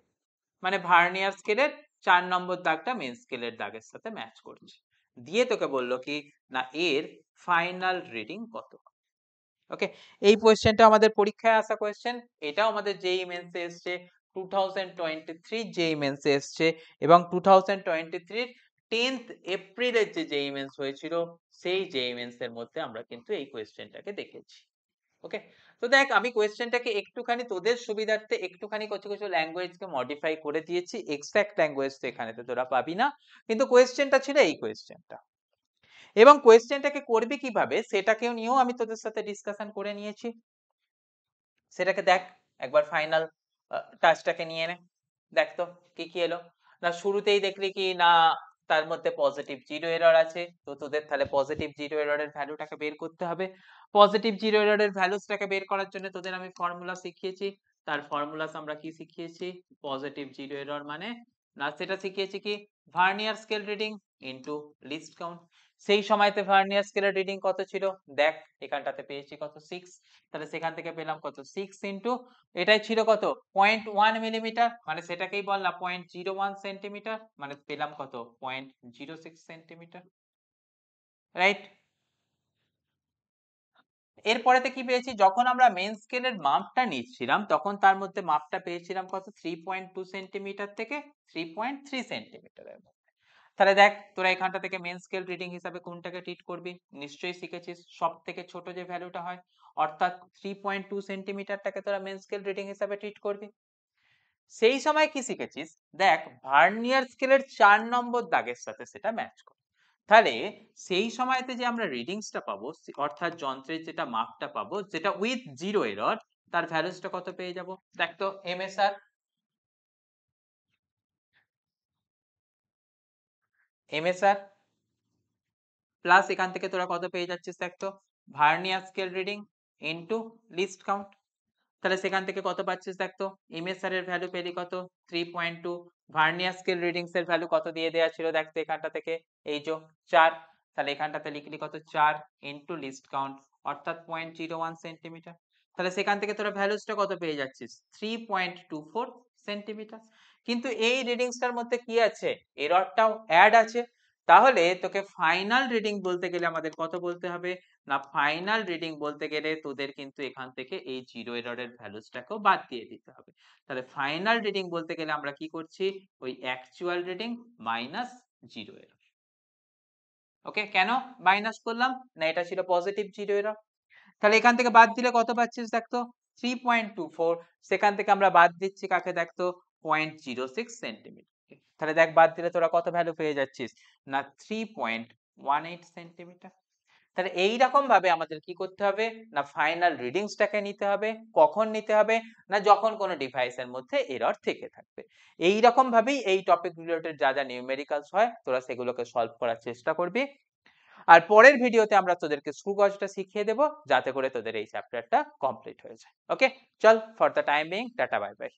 মানে ভার্নিয়ার স্কেলের 4 নম্বর দাগটা মেন স্কেলের দাগের সাথে ম্যাচ করছে, দিয়ে তোকে বললো কি না এর ফাইনাল রিডিং কত। ওকে, এই কোশ্চেনটা আমাদের পরীক্ষায় আসা কোশ্চেন, এটাও আমাদের জেইই মেন্সে এসছে 2023 জেইই মেন্সে এসছে, এবং 2023 10th এপ্রিলের যে জেইই মেন্স হয়েছিল সেই জেইই মেন্সের মধ্যে আমরা কিন্তু এই কোশ্চেনটাকে দেখেছি। ওকে, তো দেখ আমি কোয়েশ্চেনটাকে একটুখানি তোদের সুবিধার্থে একটুখানি কিছু কিছু ল্যাঙ্গুয়েজকে মডিফাই করে দিয়েছি, এক্সাক্ট ল্যাঙ্গুয়েজ তো এখানে তো তোরা পাবি না, কিন্তু কোয়েশ্চেনটা ছিল এই কোয়েশ্চেনটা, এবং কোয়েশ্চেনটাকে করবি কিভাবে সেটাকেও নিয়েও আমি তোদের সাথে ডিসকাশন করে নিয়েছি। সেটাকে দেখ একবার ফাইনাল টাচটাকে নিয়ে নে, দেখ তো কি কি এলো না, শুরুতেই দেখলি কি না তার মধ্যে পজিটিভ জিরো এরর আছে, তো তোদের তাহলে পজিটিভ জিরো এররের ভ্যালুটাকে বের করতে হবে। পজিটিভ জিরো এররের ভ্যালুসটাকে বের করার জন্য তোদের আমি ফর্মুলা শিখিয়েছি, তার ফর্মুলাস আমরা কি শিখিয়েছি, পজিটিভ জিরো এরর মানে না সেটা শিখিয়েছি কি vernier scale reading into least count. সেই সময়তে ভার্নিয়ার স্কেলের রিডিং কত ছিল, দেখ এখানটাতে পেয়েছি কত 6, তাহলে সেখান থেকে পেলাম কত 6 ইনটু এটাই ছিল কত 0.1 মিলিমিটার, মানে সেটাকেই বললাম 0.01 সেন্টিমিটার, মানে পেলাম কত 0.06 সেন্টিমিটার, রাইট। এরপরেতে কি পেয়েছি, যখন আমরা মেন স্কেলের মাপটা নিচ্ছিলাম তখন তার মধ্যে মাপটা পেয়েছিলাম কত 3.2 সেন্টিমিটার থেকে 3.3 সেন্টিমিটারের মধ্যে। তাহলে দেখ তোরা এখানটা থেকে মেন স্কেল রিডিং হিসাবে কোনটাকে ট্রিট করবি, নিশ্চয়ই শিখেছিস সব থেকে ছোট যে ভ্যালুটা হয় অর্থাৎ 3.2 সেন্টিমিটারটাকে তোরা মেন স্কেল রিডিং হিসাবে ট্রিট করবি। সেই সময় কি শিখেছিস, দেখ ভার্নিয়ার স্কেলের 4 নম্বর দাগের সাথে সেটা ম্যাচ করে, তাহলে সেই সময়তে যে আমরা রিডিংসটা পাবো অর্থাৎ যন্ত্রের যেটা মাপটা পাবো যেটা উইথ জিরো এরর, তার ভ্যালুসটা কত পেয়ে যাব, দেখ তো এমএসআর এমএসআর প্লাস এখান থেকে তোরা কত পেয়ে যাচ্ছিস দেখ তো vernier scale reading into least count, তাহলে সেখান থেকে কত পাচ্ছিস দেখ তো এমএসআর এর ভ্যালু পেলি কত 3.2, ভার্নিয়ার স্কেল রিডিংস এর ভ্যালু কত দিয়ে দেয়া ছিল দেখ তো এখানটা থেকে এই যে 4, তাহলে এখানটাতে লিখলি কত 4 ইনটু লিস্ট কাউন্ট অর্থাৎ 0.01 সেন্টিমিটার, তাহলে সেখান থেকে তোরা ভ্যালুসটা কত পেয়ে যাচ্ছিস 3.24 সেন্টিমিটার। কিন্তু এই রিডিংসটার মধ্যে কি আছে, এররটাও অ্যাড আছে, তাহলে তোকে ফাইনাল রিডিং বলতে গেলে আমাদের কত বলতে হবে না, ফাইনাল রিডিং বলতে গেলে তোদের কিন্তু এখান থেকে এই জিরো এররের ভ্যালুসটাকেও বাদ দিয়ে দিতে হবে। তাহলে ফাইনাল রিডিং বলতে গেলে আমরা কি করছি, ওই actual reading minus zero error. Okay, কেন মাইনাস করলাম না, এটা ছিল পজিটিভ জিরো এরর, তাহলে এখান থেকে বাদ দিলে কত পাচ্ছিস দেখতো 3.24, সেখান থেকে আমরা বাদ দিচ্ছি কাকে দেখতো 0.06 সেন্টিমিটার, তাহলে দেখ বাদ দিলে তোরা কত ভ্যালু পেয়ে যাচ্ছিস না 3.18 সেন্টিমিটার। তাহলে এইরকম ভাবে আমাদের কি করতে হবে না ফাইনাল রিডিংসটাকে নিতে হবে, কখন নিতে হবে না যখন কোনো ডিভাইসের মধ্যে এরর থেকে থাকবে। এই রকম ভাবেই এই টপিক রিলেটেড যা যা নিউমেরিক্যালস হয় তোরা সেগুলোকে সলভ করার চেষ্টা করবি, আর পরের ভিডিওতে আমরা তোদেরকে স্ক্রু গজটা শিখিয়ে দেব যাতে করে তোদের এই চ্যাপ্টারটা কমপ্লিট হয়ে যায়। ওকে, চল for the time being tata bye bye.